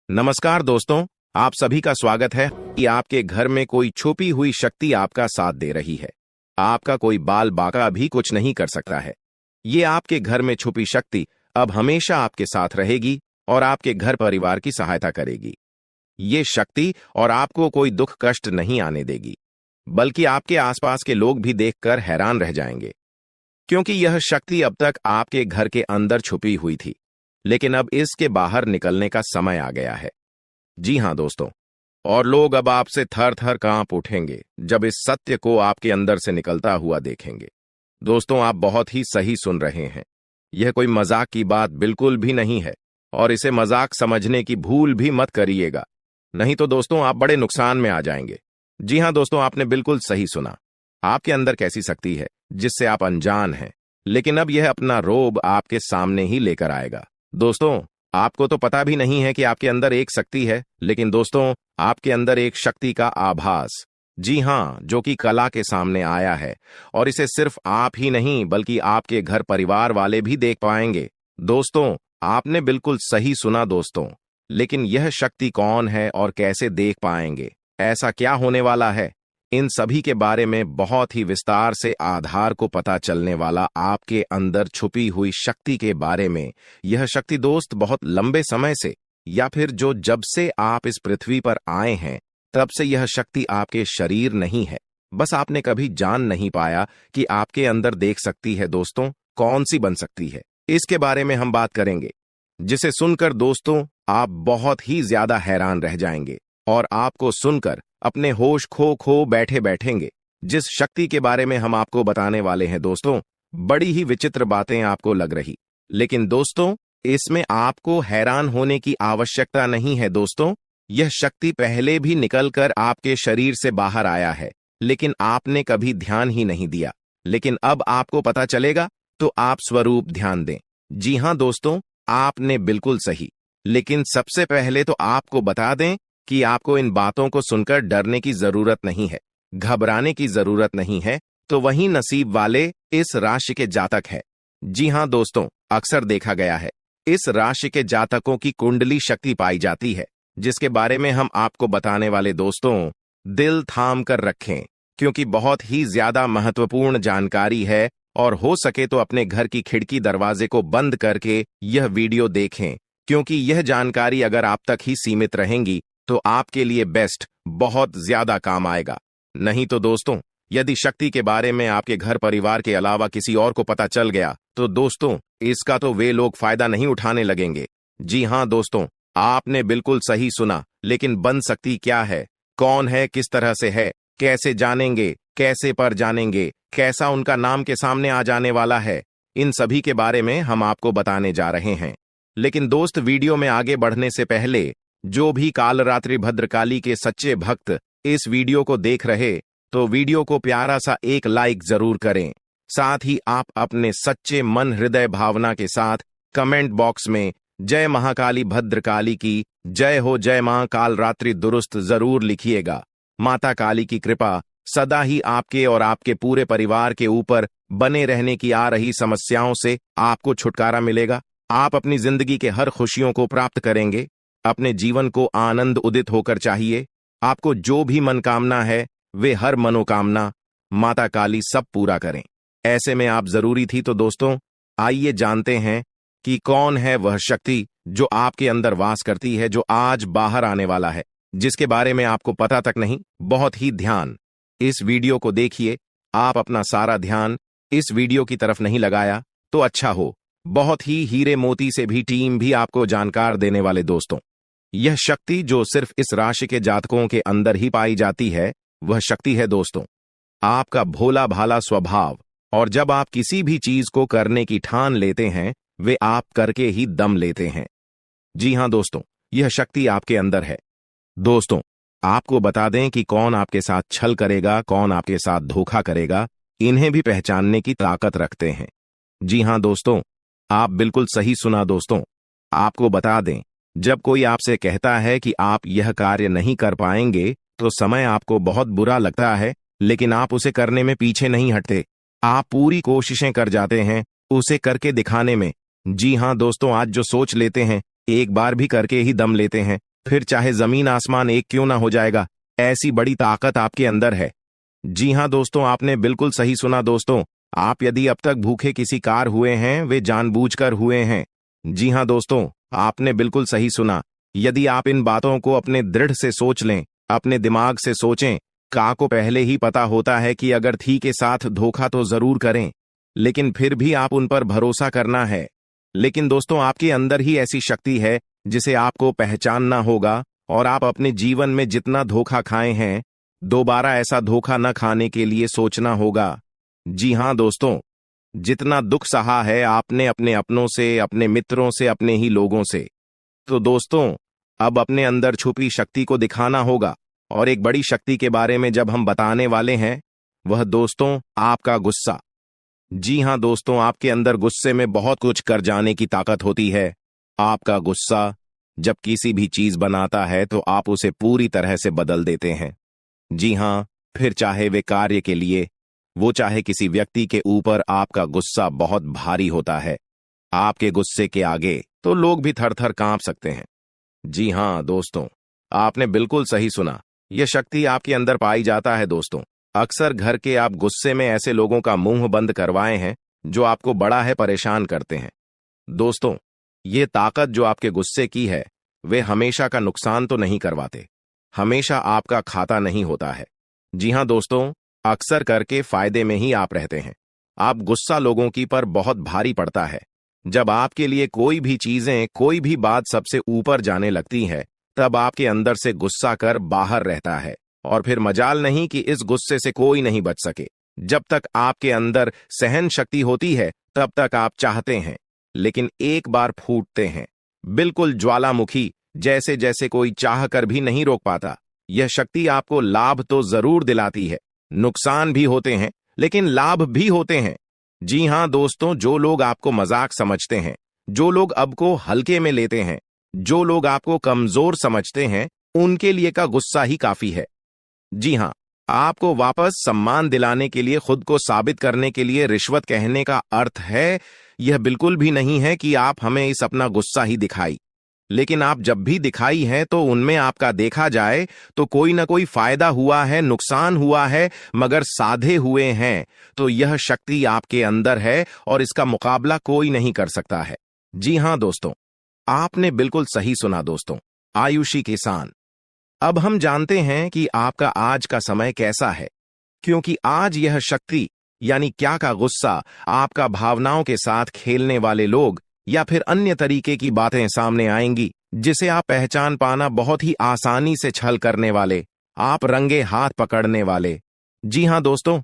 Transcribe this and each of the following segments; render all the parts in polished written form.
नमस्कार दोस्तों, आप सभी का स्वागत है कि आपके घर में कोई छुपी हुई शक्ति आपका साथ दे रही है। आपका कोई बाल बाका भी कुछ नहीं कर सकता है। ये आपके घर में छुपी शक्ति अब हमेशा आपके साथ रहेगी और आपके घर परिवार की सहायता करेगी। ये शक्ति और आपको कोई दुख कष्ट नहीं आने देगी, बल्कि आपके आसपास के लोग भी देखकर हैरान रह जाएंगे, क्योंकि यह शक्ति अब तक आपके घर के अंदर छुपी हुई थी, लेकिन अब इसके बाहर निकलने का समय आ गया है। जी हां दोस्तों, और लोग अब आपसे थर थर कांप उठेंगे जब इस सत्य को आपके अंदर से निकलता हुआ देखेंगे। दोस्तों, आप बहुत ही सही सुन रहे हैं। यह कोई मजाक की बात बिल्कुल भी नहीं है और इसे मजाक समझने की भूल भी मत करिएगा, नहीं तो दोस्तों आप बड़े नुकसान में आ जाएंगे। जी हां दोस्तों, आपने बिल्कुल सही सुना। आपके अंदर कैसी शक्ति है जिससे आप अनजान हैं, लेकिन अब यह अपना रोब आपके सामने ही लेकर आएगा। दोस्तों, आपको तो पता भी नहीं है कि आपके अंदर एक शक्ति है, लेकिन दोस्तों आपके अंदर एक शक्ति का आभास, जी हां, जो कि कला के सामने आया है और इसे सिर्फ आप ही नहीं बल्कि आपके घर परिवार वाले भी देख पाएंगे। दोस्तों, आपने बिल्कुल सही सुना दोस्तों, लेकिन यह शक्ति कौन है और कैसे देख पाएंगे? ऐसा क्या होने वाला है? इन सभी के बारे में बहुत ही विस्तार से आधार को पता चलने वाला आपके अंदर छुपी हुई शक्ति के बारे में। यह शक्ति दोस्त बहुत लंबे समय से, या फिर जो जब से आप इस पृथ्वी पर आए हैं तब से यह शक्ति आपके शरीर नहीं है, बस आपने कभी जान नहीं पाया कि आपके अंदर देख सकती है। दोस्तों, कौन सी बन सकती है, इसके बारे में हम बात करेंगे, जिसे सुनकर दोस्तों आप बहुत ही ज्यादा हैरान रह जाएंगे और आपको सुनकर अपने होश खो बैठे बैठेंगे। जिस शक्ति के बारे में हम आपको बताने वाले हैं दोस्तों, बड़ी ही विचित्र बातें आपको लग रही, लेकिन दोस्तों इसमें आपको हैरान होने की आवश्यकता नहीं है। दोस्तों, यह शक्ति पहले भी निकलकर आपके शरीर से बाहर आया है, लेकिन आपने कभी ध्यान ही नहीं दिया। लेकिन अब आपको पता चलेगा, तो आप स्वरूप ध्यान दें। जी हां दोस्तों, आपने बिल्कुल सही। लेकिन सबसे पहले तो आपको बता दें कि आपको इन बातों को सुनकर डरने की जरूरत नहीं है, घबराने की जरूरत नहीं है। तो वही नसीब वाले इस राशि के जातक है। जी हां दोस्तों, अक्सर देखा गया है इस राशि के जातकों की कुंडली शक्ति पाई जाती है, जिसके बारे में हम आपको बताने वाले दोस्तों दिल थाम कर रखें, क्योंकि बहुत ही ज्यादा महत्वपूर्ण जानकारी है। और हो सके तो अपने घर की खिड़की दरवाजे को बंद करके यह वीडियो देखें, क्योंकि यह जानकारी अगर आप तक ही सीमित रहेंगी तो आपके लिए बेस्ट बहुत ज्यादा काम आएगा। नहीं तो दोस्तों, यदि शक्ति के बारे में आपके घर परिवार के अलावा किसी और को पता चल गया तो दोस्तों इसका तो वे लोग फायदा नहीं उठाने लगेंगे। जी हां दोस्तों, आपने बिल्कुल सही सुना। लेकिन बन सकती क्या है, कौन है, किस तरह से है, कैसे जानेंगे, कैसे पर जानेंगे, कैसा उनका नाम के सामने आ जाने वाला है, इन सभी के बारे में हम आपको बताने जा रहे हैं। लेकिन दोस्त, वीडियो में आगे बढ़ने से पहले जो भी कालरात्रि भद्रकाली के सच्चे भक्त इस वीडियो को देख रहे, तो वीडियो को प्यारा सा एक लाइक जरूर करें। साथ ही आप अपने सच्चे मन हृदय भावना के साथ कमेंट बॉक्स में जय महाकाली भद्रकाली की जय हो, जय मां कालरात्रि दुरुस्त जरूर लिखिएगा। माता काली की कृपा सदा ही आपके और आपके पूरे परिवार के ऊपर बने रहने की आ रही समस्याओं से आपको छुटकारा मिलेगा। आप अपनी जिंदगी के हर खुशियों को प्राप्त करेंगे। अपने जीवन को आनंद उदित होकर चाहिए। आपको जो भी मनोकामना है, वे हर मनोकामना माता काली सब पूरा करें। ऐसे में आप जरूरी थी। तो दोस्तों आइए जानते हैं कि कौन है वह शक्ति जो आपके अंदर वास करती है, जो आज बाहर आने वाला है, जिसके बारे में आपको पता तक नहीं। बहुत ही ध्यान इस वीडियो को देखिए। आप अपना सारा ध्यान इस वीडियो की तरफ नहीं लगाया तो अच्छा हो। बहुत ही हीरे मोती से भी टीम भी आपको जानकार देने वाले दोस्तों, यह शक्ति जो सिर्फ इस राशि के जातकों के अंदर ही पाई जाती है, वह शक्ति है दोस्तों आपका भोला भाला स्वभाव। और जब आप किसी भी चीज को करने की ठान लेते हैं, वे आप करके ही दम लेते हैं। जी हां दोस्तों, यह शक्ति आपके अंदर है। दोस्तों, आपको बता दें कि कौन आपके साथ छल करेगा, कौन आपके साथ धोखा करेगा, इन्हें भी पहचानने की ताकत रखते हैं। जी हां दोस्तों, आप बिल्कुल सही सुना दोस्तों। आपको बता दें, जब कोई आपसे कहता है कि आप यह कार्य नहीं कर पाएंगे, तो समय आपको बहुत बुरा लगता है, लेकिन आप उसे करने में पीछे नहीं हटते। आप पूरी कोशिशें कर जाते हैं उसे करके दिखाने में। जी हां दोस्तों, आज जो सोच लेते हैं, एक बार भी करके ही दम लेते हैं। फिर चाहे जमीन आसमान एक क्यों ना हो जाएगा। ऐसी बड़ी ताकत आपके अंदर है। जी हाँ दोस्तों, आपने बिल्कुल सही सुना दोस्तों। आप यदि अब तक भूखे किसी कार हुए हैं, वे जानबूझकर हुए हैं। जी हाँ दोस्तों, आपने बिल्कुल सही सुना। यदि आप इन बातों को अपने दृढ़ से सोच लें, अपने दिमाग से सोचें, का को पहले ही पता होता है कि अगर थी के साथ धोखा तो जरूर करें, लेकिन फिर भी आप उन पर भरोसा करना है। लेकिन दोस्तों, आपके अंदर ही ऐसी शक्ति है जिसे आपको पहचानना होगा, और आप अपने जीवन में जितना धोखा खाए हैं, दोबारा ऐसा धोखा न खाने के लिए सोचना होगा। जी हाँ दोस्तों, जितना दुख सहा है आपने अपने अपनों से, अपने मित्रों से, अपने ही लोगों से, तो दोस्तों अब अपने अंदर छुपी शक्ति को दिखाना होगा। और एक बड़ी शक्ति के बारे में जब हम बताने वाले हैं, वह दोस्तों आपका गुस्सा। जी हाँ दोस्तों, आपके अंदर गुस्से में बहुत कुछ कर जाने की ताकत होती है। आपका गुस्सा जब किसी भी चीज बनाता है तो आप उसे पूरी तरह से बदल देते हैं। जी हाँ, फिर चाहे वे कार्य के लिए, वो चाहे किसी व्यक्ति के ऊपर, आपका गुस्सा बहुत भारी होता है। आपके गुस्से के आगे तो लोग भी थर थर कांप सकते हैं। जी हाँ दोस्तों, आपने बिल्कुल सही सुना। यह शक्ति आपके अंदर पाई जाता है दोस्तों। अक्सर घर के आप गुस्से में ऐसे लोगों का मुंह बंद करवाए हैं जो आपको बड़ा है परेशान करते हैं। दोस्तों, ये ताकत जो आपके गुस्से की है, वे हमेशा का नुकसान तो नहीं करवाते, हमेशा आपका खाता नहीं होता है। जी हाँ दोस्तों, अक्सर करके फायदे में ही आप रहते हैं। आप गुस्सा लोगों की पर बहुत भारी पड़ता है। जब आपके लिए कोई भी चीजें, कोई भी बात सबसे ऊपर जाने लगती है, तब आपके अंदर से गुस्सा कर बाहर रहता है, और फिर मजाल नहीं कि इस गुस्से से कोई नहीं बच सके। जब तक आपके अंदर सहन शक्ति होती है, तब तक आप चाहते हैं, लेकिन एक बार फूटते हैं, बिल्कुल ज्वालामुखी जैसे, जैसे कोई चाह कर भी नहीं रोक पाता। यह शक्ति आपको लाभ तो जरूर दिलाती है, नुकसान भी होते हैं, लेकिन लाभ भी होते हैं। जी हाँ दोस्तों, जो लोग आपको मजाक समझते हैं, जो लोग अब को हल्के में लेते हैं, जो लोग आपको कमजोर समझते हैं, उनके लिए का गुस्सा ही काफी है। जी हाँ, आपको वापस सम्मान दिलाने के लिए, खुद को साबित करने के लिए रिश्वत कहने का अर्थ है, यह बिल्कुल भी नहीं है कि आप हमें इस अपना गुस्सा ही दिखाई। लेकिन आप जब भी दिखाई है तो उनमें आपका देखा जाए तो कोई ना कोई फायदा हुआ है, नुकसान हुआ है, मगर साधे हुए हैं तो यह शक्ति आपके अंदर है और इसका मुकाबला कोई नहीं कर सकता है। जी हाँ दोस्तों, आपने बिल्कुल सही सुना दोस्तों। आयुषी किसान, अब हम जानते हैं कि आपका आज का समय कैसा है, क्योंकि आज यह शक्ति यानी क्या का गुस्सा, आपका भावनाओं के साथ खेलने वाले लोग या फिर अन्य तरीके की बातें सामने आएंगी, जिसे आप पहचान पाना बहुत ही आसानी से छल करने वाले, आप रंगे हाथ पकड़ने वाले। जी हाँ दोस्तों,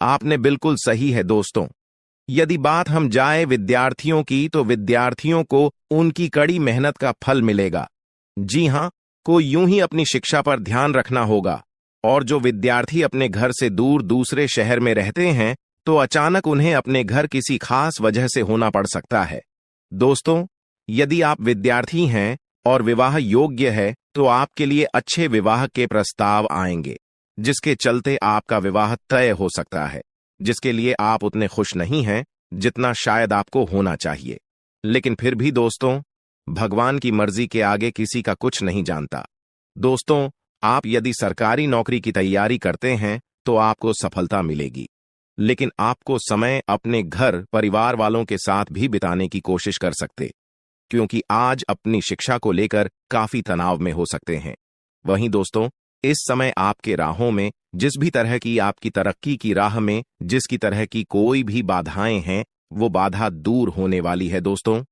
आपने बिल्कुल सही है दोस्तों। यदि बात हम जाए विद्यार्थियों की, तो विद्यार्थियों को उनकी कड़ी मेहनत का फल मिलेगा। जी हाँ, को यूं ही अपनी शिक्षा पर ध्यान रखना होगा। और जो विद्यार्थी अपने घर से दूर दूसरे शहर में रहते हैं, तो अचानक उन्हें अपने घर किसी खास वजह से होना पड़ सकता है। दोस्तों, यदि आप विद्यार्थी हैं और विवाह योग्य है, तो आपके लिए अच्छे विवाह के प्रस्ताव आएंगे, जिसके चलते आपका विवाह तय हो सकता है, जिसके लिए आप उतने खुश नहीं हैं जितना शायद आपको होना चाहिए। लेकिन फिर भी दोस्तों, भगवान की मर्जी के आगे किसी का कुछ नहीं जानता। दोस्तों, आप यदि सरकारी नौकरी की तैयारी करते हैं तो आपको सफलता मिलेगी, लेकिन आपको समय अपने घर परिवार वालों के साथ भी बिताने की कोशिश कर सकते, क्योंकि आज अपनी शिक्षा को लेकर काफी तनाव में हो सकते हैं। वहीं दोस्तों, इस समय आपके राहों में, जिस भी तरह की आपकी तरक्की की राह में जिसकी तरह की कोई भी बाधाएं हैं, वो बाधा दूर होने वाली है दोस्तों।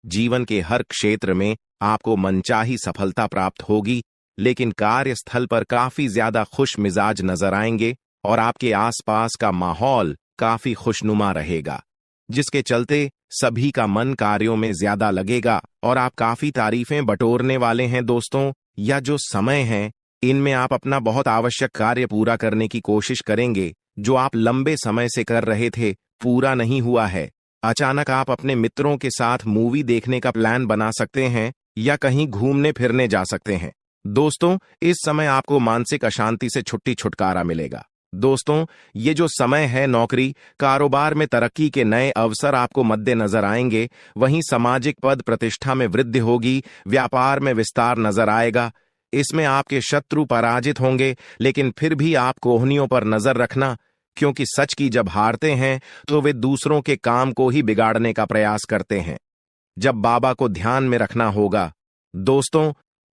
जीवन के हर क्षेत्र में आपको मनचाही सफलता प्राप्त होगी, लेकिन कार्यस्थल पर काफी ज्यादा खुश मिजाज नजर आएंगे और आपके आसपास का माहौल काफी खुशनुमा रहेगा, जिसके चलते सभी का मन कार्यों में ज्यादा लगेगा और आप काफी तारीफें बटोरने वाले हैं दोस्तों। या जो समय है, इनमें आप अपना बहुत आवश्यक कार्य पूरा करने की कोशिश करेंगे, जो आप लंबे समय से कर रहे थे, पूरा नहीं हुआ है। अचानक आप अपने मित्रों के साथ मूवी देखने का प्लान बना सकते हैं या कहीं घूमने फिरने जा सकते हैं। दोस्तों, इस समय आपको मानसिक अशांति से छुट्टी छुटकारा मिलेगा। दोस्तों, ये जो समय है, नौकरी कारोबार में तरक्की के नए अवसर आपको मद्देनजर आएंगे। वहीं सामाजिक पद प्रतिष्ठा में वृद्धि होगी, व्यापार में विस्तार नजर आएगा। इसमें आपके शत्रु पराजित होंगे, लेकिन फिर भी आप कोहनियों पर नजर रखना, क्योंकि सच की जब हारते हैं तो वे दूसरों के काम को ही बिगाड़ने का प्रयास करते हैं। जब बाबा को ध्यान में रखना होगा। दोस्तों,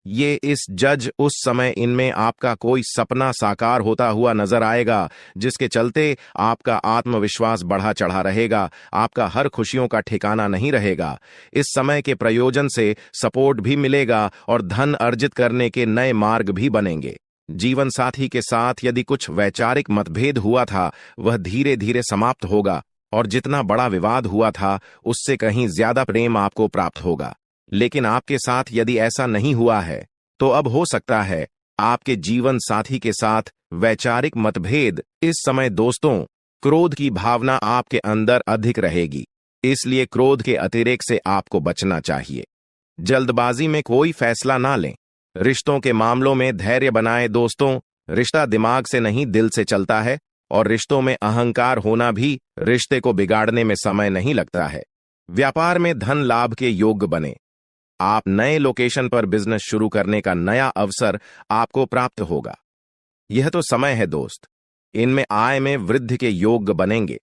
ये इस जज उस समय इनमें आपका कोई सपना साकार होता हुआ नजर आएगा, जिसके चलते आपका आत्मविश्वास बढ़ा चढ़ा रहेगा, आपका हर खुशियों का ठिकाना नहीं रहेगा। इस समय के प्रयोजन से सपोर्ट भी मिलेगा और धन अर्जित करने के नए मार्ग भी बनेंगे। जीवन साथी के साथ यदि कुछ वैचारिक मतभेद हुआ था, वह धीरे धीरे समाप्त होगा, और जितना बड़ा विवाद हुआ था उससे कहीं ज्यादा प्रेम आपको प्राप्त होगा। लेकिन आपके साथ यदि ऐसा नहीं हुआ है, तो अब हो सकता है आपके जीवन साथी के साथ वैचारिक मतभेद। इस समय दोस्तों, क्रोध की भावना आपके अंदर अधिक रहेगी, इसलिए क्रोध के अतिरेक से आपको बचना चाहिए। जल्दबाजी में कोई फैसला ना लें। रिश्तों के मामलों में धैर्य बनाएं। दोस्तों, रिश्ता दिमाग से नहीं दिल से चलता है, और रिश्तों में अहंकार होना भी रिश्ते को बिगाड़ने में समय नहीं लगता है। व्यापार में धन लाभ के योग्य बने। आप नए लोकेशन पर बिजनेस शुरू करने का नया अवसर आपको प्राप्त होगा। यह तो समय है दोस्त, इनमें आय में वृद्धि के योग्य बनेंगे।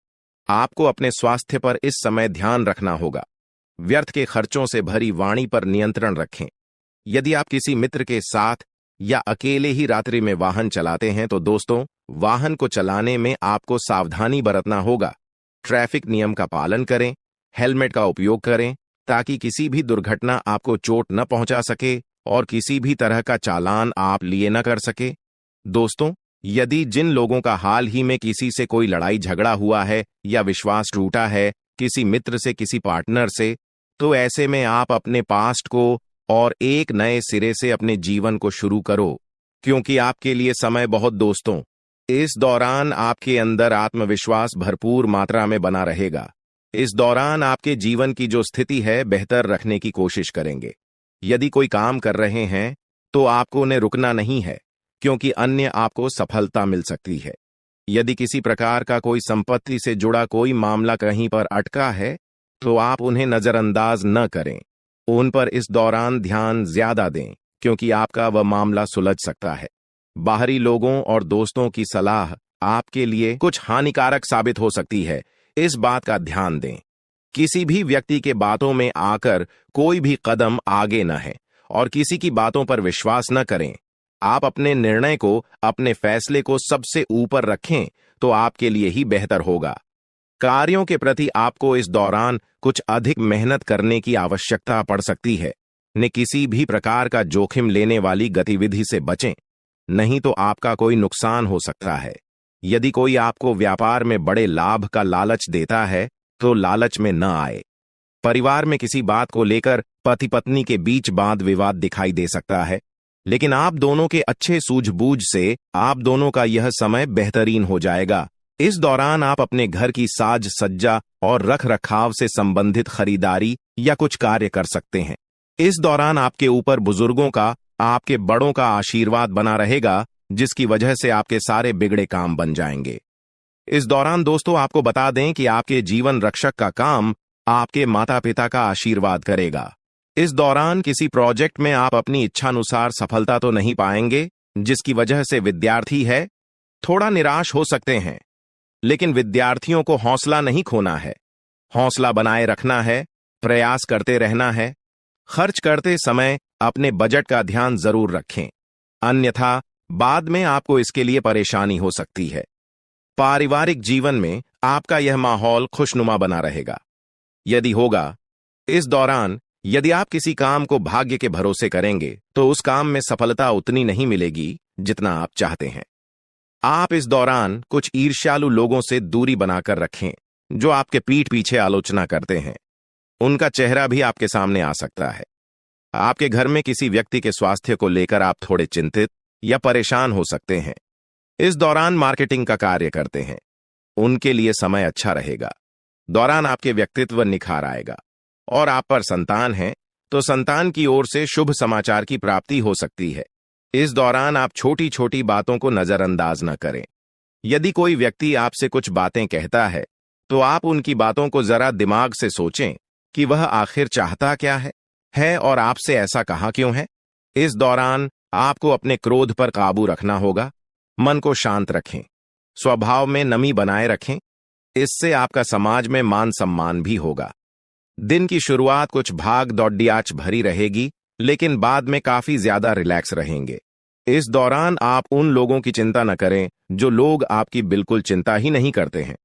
आपको अपने स्वास्थ्य पर इस समय ध्यान रखना होगा। व्यर्थ के खर्चों से भरी वाणी पर नियंत्रण रखें। यदि आप किसी मित्र के साथ या अकेले ही रात्रि में वाहन चलाते हैं, तो दोस्तों, वाहन को चलाने में आपको सावधानी बरतना होगा। ट्रैफिक नियम का पालन करें, हेलमेट का उपयोग करें, ताकि किसी भी दुर्घटना आपको चोट न पहुंचा सके और किसी भी तरह का चालान आप लिए न कर सके। दोस्तों, यदि जिन लोगों का हाल ही में किसी से कोई लड़ाई झगड़ा हुआ है या विश्वास टूटा है, किसी मित्र से, किसी पार्टनर से, तो ऐसे में आप अपने पास्ट को और एक नए सिरे से अपने जीवन को शुरू करो, क्योंकि आपके लिए समय बहुत दोस्तों, इस दौरान आपके अंदर आत्मविश्वास भरपूर मात्रा में बना रहेगा। इस दौरान आपके जीवन की जो स्थिति है बेहतर रखने की कोशिश करेंगे। यदि कोई काम कर रहे हैं तो आपको उन्हें रुकना नहीं है, क्योंकि अन्य आपको सफलता मिल सकती है। यदि किसी प्रकार का कोई संपत्ति से जुड़ा कोई मामला कहीं पर अटका है, तो आप उन्हें नजरअंदाज न करें। उन पर इस दौरान ध्यान ज्यादा दें, क्योंकि आपका वह मामला सुलझ सकता है। बाहरी लोगों और दोस्तों की सलाह आपके लिए कुछ हानिकारक साबित हो सकती है, इस बात का ध्यान दें। किसी भी व्यक्ति के बातों में आकर कोई भी कदम आगे न है, और किसी की बातों पर विश्वास न करें। आप अपने निर्णय को, अपने फैसले को सबसे ऊपर रखें, तो आपके लिए ही बेहतर होगा। कार्यों के प्रति आपको इस दौरान कुछ अधिक मेहनत करने की आवश्यकता पड़ सकती है। ने किसी भी प्रकार का जोखिम लेने वाली गतिविधि से बचें, नहीं तो आपका कोई नुकसान हो सकता है। यदि कोई आपको व्यापार में बड़े लाभ का लालच देता है, तो लालच में न आए। परिवार में किसी बात को लेकर पति पत्नी के बीच वाद विवाद दिखाई दे सकता है, लेकिन आप दोनों के अच्छे सूझबूझ से आप दोनों का यह समय बेहतरीन हो जाएगा। इस दौरान आप अपने घर की साज सज्जा और रख रखाव से संबंधित खरीदारी या कुछ कार्य कर सकते हैं। इस दौरान आपके ऊपर बुजुर्गों का, आपके बड़ों का आशीर्वाद बना रहेगा, जिसकी वजह से आपके सारे बिगड़े काम बन जाएंगे। इस दौरान दोस्तों, आपको बता दें कि आपके जीवन रक्षक का काम आपके माता पिता का आशीर्वाद करेगा। इस दौरान किसी प्रोजेक्ट में आप अपनी इच्छानुसार सफलता तो नहीं पाएंगे, जिसकी वजह से विद्यार्थी है थोड़ा निराश हो सकते हैं। लेकिन विद्यार्थियों को हौसला नहीं खोना है, हौसला बनाए रखना है, प्रयास करते रहना है। खर्च करते समय अपने बजट का ध्यान जरूर रखें, अन्यथा बाद में आपको इसके लिए परेशानी हो सकती है। पारिवारिक जीवन में आपका यह माहौल खुशनुमा बना रहेगा। यदि होगा, इस दौरान यदि आप किसी काम को भाग्य के भरोसे करेंगे, तो उस काम में सफलता उतनी नहीं मिलेगी जितना आप चाहते हैं। आप इस दौरान कुछ ईर्ष्यालु लोगों से दूरी बनाकर रखें, जो आपके पीठ पीछे आलोचना करते हैं। उनका चेहरा भी आपके सामने आ सकता है। आपके घर में किसी व्यक्ति के स्वास्थ्य को लेकर आप थोड़े चिंतित या परेशान हो सकते हैं। इस दौरान मार्केटिंग का कार्य करते हैं, उनके लिए समय अच्छा रहेगा। दौरान आपके व्यक्तित्व निखार आएगा। और आप पर संतान है, तो संतान की ओर से शुभ समाचार की प्राप्ति हो सकती है। इस दौरान आप छोटी छोटी बातों को नजरअंदाज न करें। यदि कोई व्यक्ति आपसे कुछ बातें कहता है तो आप उनकी बातों को जरा दिमाग से सोचें कि वह आखिर चाहता क्या है और आपसे ऐसा कहा क्यों है। इस दौरान आपको अपने क्रोध पर काबू रखना होगा। मन को शांत रखें, स्वभाव में नमी बनाए रखें। इससे आपका समाज में मान सम्मान भी होगा। दिन की शुरुआत कुछ भाग दौड़ियाच भरी रहेगी, लेकिन बाद में काफी ज्यादा रिलैक्स रहेंगे। इस दौरान आप उन लोगों की चिंता न करें जो लोग आपकी बिल्कुल चिंता ही नहीं करते हैं।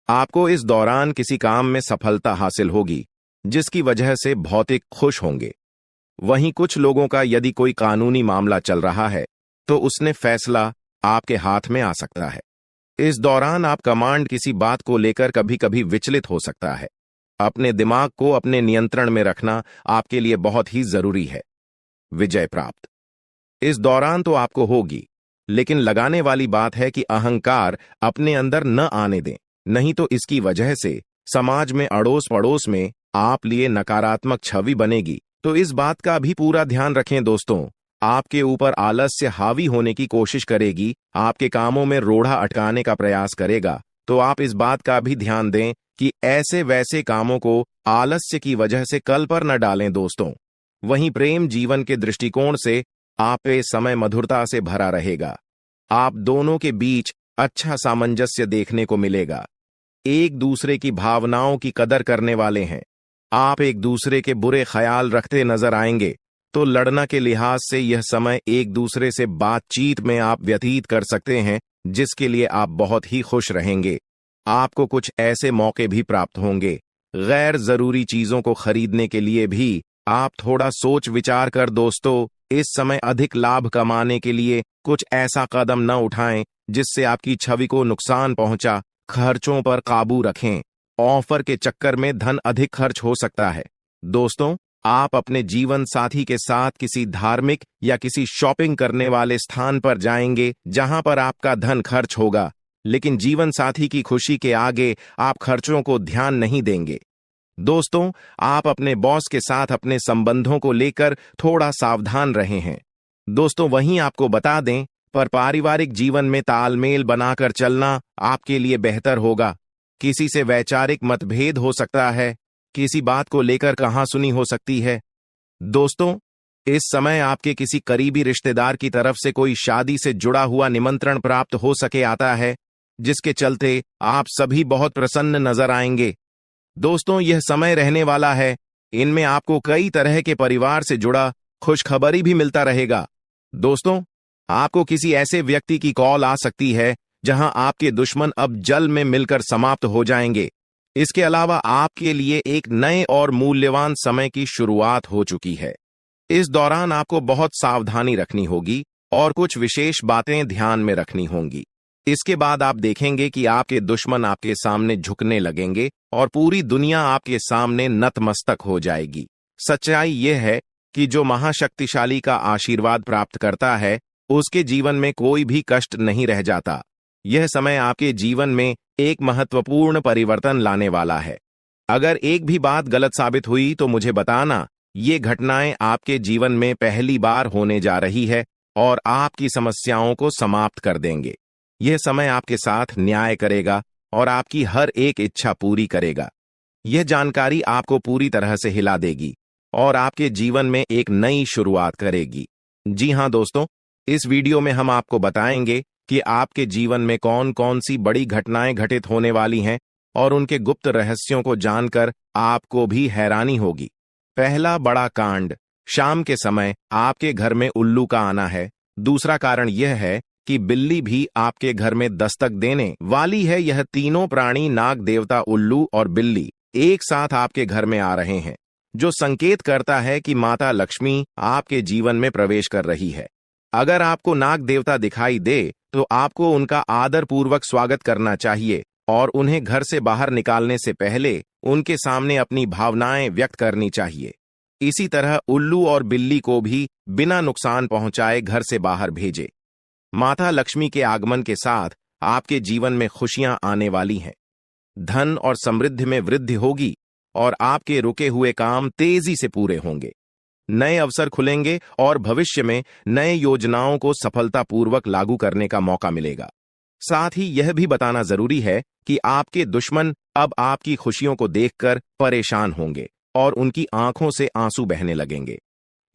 आपको इस दौरान किसी काम में सफलता हासिल होगी, जिसकी वजह से भौतिक खुश होंगे। वहीं कुछ लोगों का यदि कोई कानूनी मामला चल रहा है तो उसने फैसला आपके हाथ में आ सकता है। इस दौरान आप कमांड किसी बात को लेकर कभी कभी विचलित हो सकता है। अपने दिमाग को अपने नियंत्रण में रखना आपके लिए बहुत ही जरूरी है। विजय प्राप्त इस दौरान तो आपको होगी, लेकिन लगाने वाली बात है कि अहंकार अपने अंदर न आने दें, नहीं तो इसकी वजह से समाज में अड़ोस पड़ोस में आप लिए नकारात्मक छवि बनेगी। तो इस बात का भी पूरा ध्यान रखें दोस्तों। आपके ऊपर आलस्य हावी होने की कोशिश करेगी, आपके कामों में रोड़ा अटकाने का प्रयास करेगा। तो आप इस बात का भी ध्यान दें कि ऐसे वैसे कामों को आलस्य की वजह से कल पर न डालें दोस्तों। वहीं प्रेम जीवन के दृष्टिकोण से आप पे समय मधुरता से भरा रहेगा। आप दोनों के बीच अच्छा सामंजस्य देखने को मिलेगा। एक दूसरे की भावनाओं की कदर करने वाले हैं। आप एक दूसरे के बुरे ख्याल रखते नजर आएंगे, तो लड़ना के लिहाज से यह समय एक दूसरे से बातचीत में आप व्यतीत कर सकते हैं, जिसके लिए आप बहुत ही खुश रहेंगे। आपको कुछ ऐसे मौके भी प्राप्त होंगे। गैर जरूरी चीजों को खरीदने के लिए भी आप थोड़ा सोच विचार कर दोस्तों इस समय अधिक लाभ कमाने के लिए कुछ ऐसा कदम न उठाएं जिससे आपकी छवि को नुकसान पहुंचा। खर्चों पर काबू रखें। ऑफर के चक्कर में धन अधिक खर्च हो सकता है। दोस्तों, आप अपने जीवन साथी के साथ किसी धार्मिक या किसी शॉपिंग करने वाले स्थान पर जाएंगे जहां पर आपका धन खर्च होगा, लेकिन जीवन साथी की खुशी के आगे आप खर्चों को ध्यान नहीं देंगे। दोस्तों, आप अपने बॉस के साथ अपने संबंधों को लेकर थोड़ा सावधान रहे हैं। दोस्तों, वहीं आपको बता दें, पर पारिवारिक जीवन में तालमेल बनाकर चलना आपके लिए बेहतर होगा। किसी से वैचारिक मतभेद हो सकता है, किसी बात को लेकर कहासुनी हो सकती है। दोस्तों, इस समय आपके किसी करीबी रिश्तेदार की तरफ से कोई शादी से जुड़ा हुआ निमंत्रण प्राप्त हो सके आता है, जिसके चलते आप सभी बहुत प्रसन्न नजर आएंगे। दोस्तों, यह समय रहने वाला है। इनमें आपको कई तरह के परिवार से जुड़ा खुशखबरी भी मिलता रहेगा। दोस्तों, आपको किसी ऐसे व्यक्ति की कॉल आ सकती है जहां आपके दुश्मन अब जल में मिलकर समाप्त हो जाएंगे। इसके अलावा आपके लिए एक नए और मूल्यवान समय की शुरुआत हो चुकी है। इस दौरान आपको बहुत सावधानी रखनी होगी और कुछ विशेष बातें ध्यान में रखनी होंगी। इसके बाद आप देखेंगे कि आपके दुश्मन आपके सामने झुकने लगेंगे और पूरी दुनिया आपके सामने नतमस्तक हो जाएगी। सच्चाई यह है कि जो महाशक्तिशाली का आशीर्वाद प्राप्त करता है, उसके जीवन में कोई भी कष्ट नहीं रह जाता। यह समय आपके जीवन में एक महत्वपूर्ण परिवर्तन लाने वाला है। अगर एक भी बात गलत साबित हुई तो मुझे बताना। ये घटनाएं आपके जीवन में पहली बार होने जा रही है और आपकी समस्याओं को समाप्त कर देंगे। यह समय आपके साथ न्याय करेगा और आपकी हर एक इच्छा पूरी करेगा। यह जानकारी आपको पूरी तरह से हिला देगी और आपके जीवन में एक नई शुरुआत करेगी। जी हां दोस्तों, इस वीडियो में हम आपको बताएंगे कि आपके जीवन में कौन कौन सी बड़ी घटनाएं घटित होने वाली हैं और उनके गुप्त रहस्यों को जानकर आपको भी हैरानी होगी। पहला बड़ा कांड, शाम के समय आपके घर में उल्लू का आना है। दूसरा कारण यह है कि बिल्ली भी आपके घर में दस्तक देने वाली है। यह तीनों प्राणी, नाग देवता, उल्लू और बिल्ली, एक साथ आपके घर में आ रहे हैं, जो संकेत करता है कि माता लक्ष्मी आपके जीवन में प्रवेश कर रही है। अगर आपको नाग देवता दिखाई दे तो आपको उनका आदर पूर्वक स्वागत करना चाहिए और उन्हें घर से बाहर निकालने से पहले उनके सामने अपनी भावनाएं व्यक्त करनी चाहिए। इसी तरह उल्लू और बिल्ली को भी बिना नुकसान पहुंचाए घर से बाहर भेजे। माता लक्ष्मी के आगमन के साथ आपके जीवन में खुशियां आने वाली हैं। धन और समृद्धि में वृद्धि होगी और आपके रुके हुए काम तेजी से पूरे होंगे। नए अवसर खुलेंगे और भविष्य में नए योजनाओं को सफलतापूर्वक लागू करने का मौका मिलेगा। साथ ही यह भी बताना जरूरी है कि आपके दुश्मन अब आपकी खुशियों को देखकर परेशान होंगे और उनकी आंखों से आंसू बहने लगेंगे।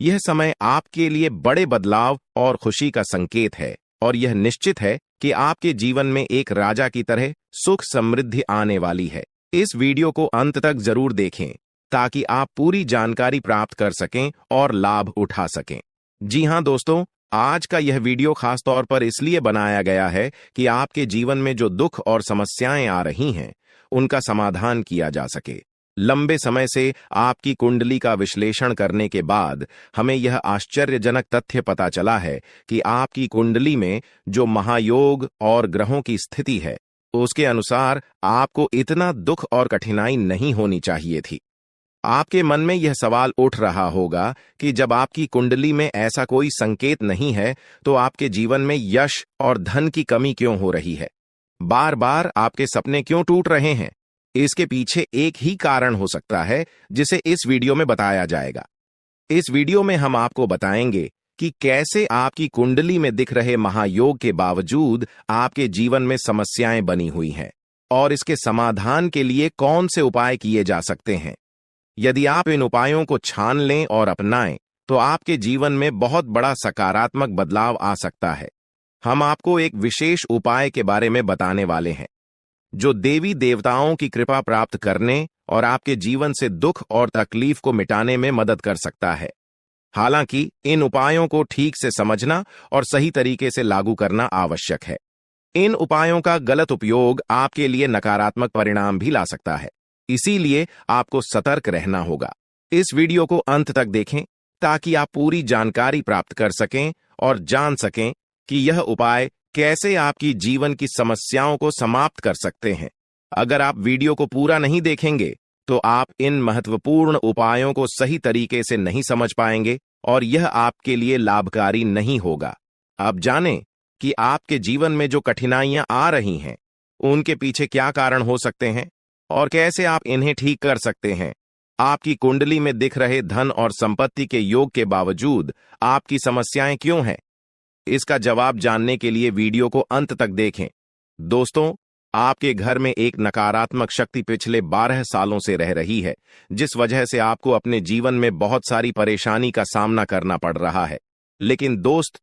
यह समय आपके लिए बड़े बदलाव और खुशी का संकेत है और यह निश्चित है कि आपके जीवन में एक राजा की तरह सुख समृद्धि आने वाली है। इस वीडियो को अंत तक जरूर देखें ताकि आप पूरी जानकारी प्राप्त कर सकें और लाभ उठा सकें। जी हां दोस्तों, आज का यह वीडियो खास तौर पर इसलिए बनाया गया है कि आपके जीवन में जो दुख और समस्याएं आ रही हैं, उनका समाधान किया जा सके। लंबे समय से आपकी कुंडली का विश्लेषण करने के बाद हमें यह आश्चर्यजनक तथ्य पता चला है कि आपकी कुंडली में जो महायोग और ग्रहों की स्थिति है, उसके अनुसार आपको इतना दुख और कठिनाई नहीं होनी चाहिए थी। आपके मन में यह सवाल उठ रहा होगा कि जब आपकी कुंडली में ऐसा कोई संकेत नहीं है, तो आपके जीवन में यश और धन की कमी क्यों हो रही है? बार बार आपके सपने क्यों टूट रहे हैं? इसके पीछे एक ही कारण हो सकता है, जिसे इस वीडियो में बताया जाएगा। इस वीडियो में हम आपको बताएंगे कि कैसे आपकी कुंडली में दिख रहे महायोग के बावजूद आपके जीवन में समस्याएं बनी हुई हैं और इसके समाधान के लिए कौन से उपाय किए जा सकते हैं। यदि आप इन उपायों को छान लें और अपनाएं, तो आपके जीवन में बहुत बड़ा सकारात्मक बदलाव आ सकता है। हम आपको एक विशेष उपाय के बारे में बताने वाले हैं, जो देवी देवताओं की कृपा प्राप्त करने और आपके जीवन से दुख और तकलीफ को मिटाने में मदद कर सकता है। हालांकि इन उपायों को ठीक से समझना और सही तरीके से लागू करना आवश्यक है। इन उपायों का गलत उपयोग आपके लिए नकारात्मक परिणाम भी ला सकता है, इसीलिए आपको सतर्क रहना होगा। इस वीडियो को अंत तक देखें ताकि आप पूरी जानकारी प्राप्त कर सकें और जान सकें कि यह उपाय कैसे आपकी जीवन की समस्याओं को समाप्त कर सकते हैं। अगर आप वीडियो को पूरा नहीं देखेंगे, तो आप इन महत्वपूर्ण उपायों को सही तरीके से नहीं समझ पाएंगे और यह आपके लिए लाभकारी नहीं होगा। अब जानें कि आपके जीवन में जो कठिनाइयां आ रही हैं, उनके पीछे क्या कारण हो सकते हैं और कैसे आप इन्हें ठीक कर सकते हैं। आपकी कुंडली में दिख रहे धन और संपत्ति के योग के बावजूद आपकी समस्याएं क्यों हैं? इसका जवाब जानने के लिए वीडियो को अंत तक देखें। दोस्तों, आपके घर में एक नकारात्मक शक्ति पिछले 12 सालों से रह रही है, जिस वजह से आपको अपने जीवन में बहुत सारी परेशानी का सामना करना पड़ रहा है। लेकिन दोस्त,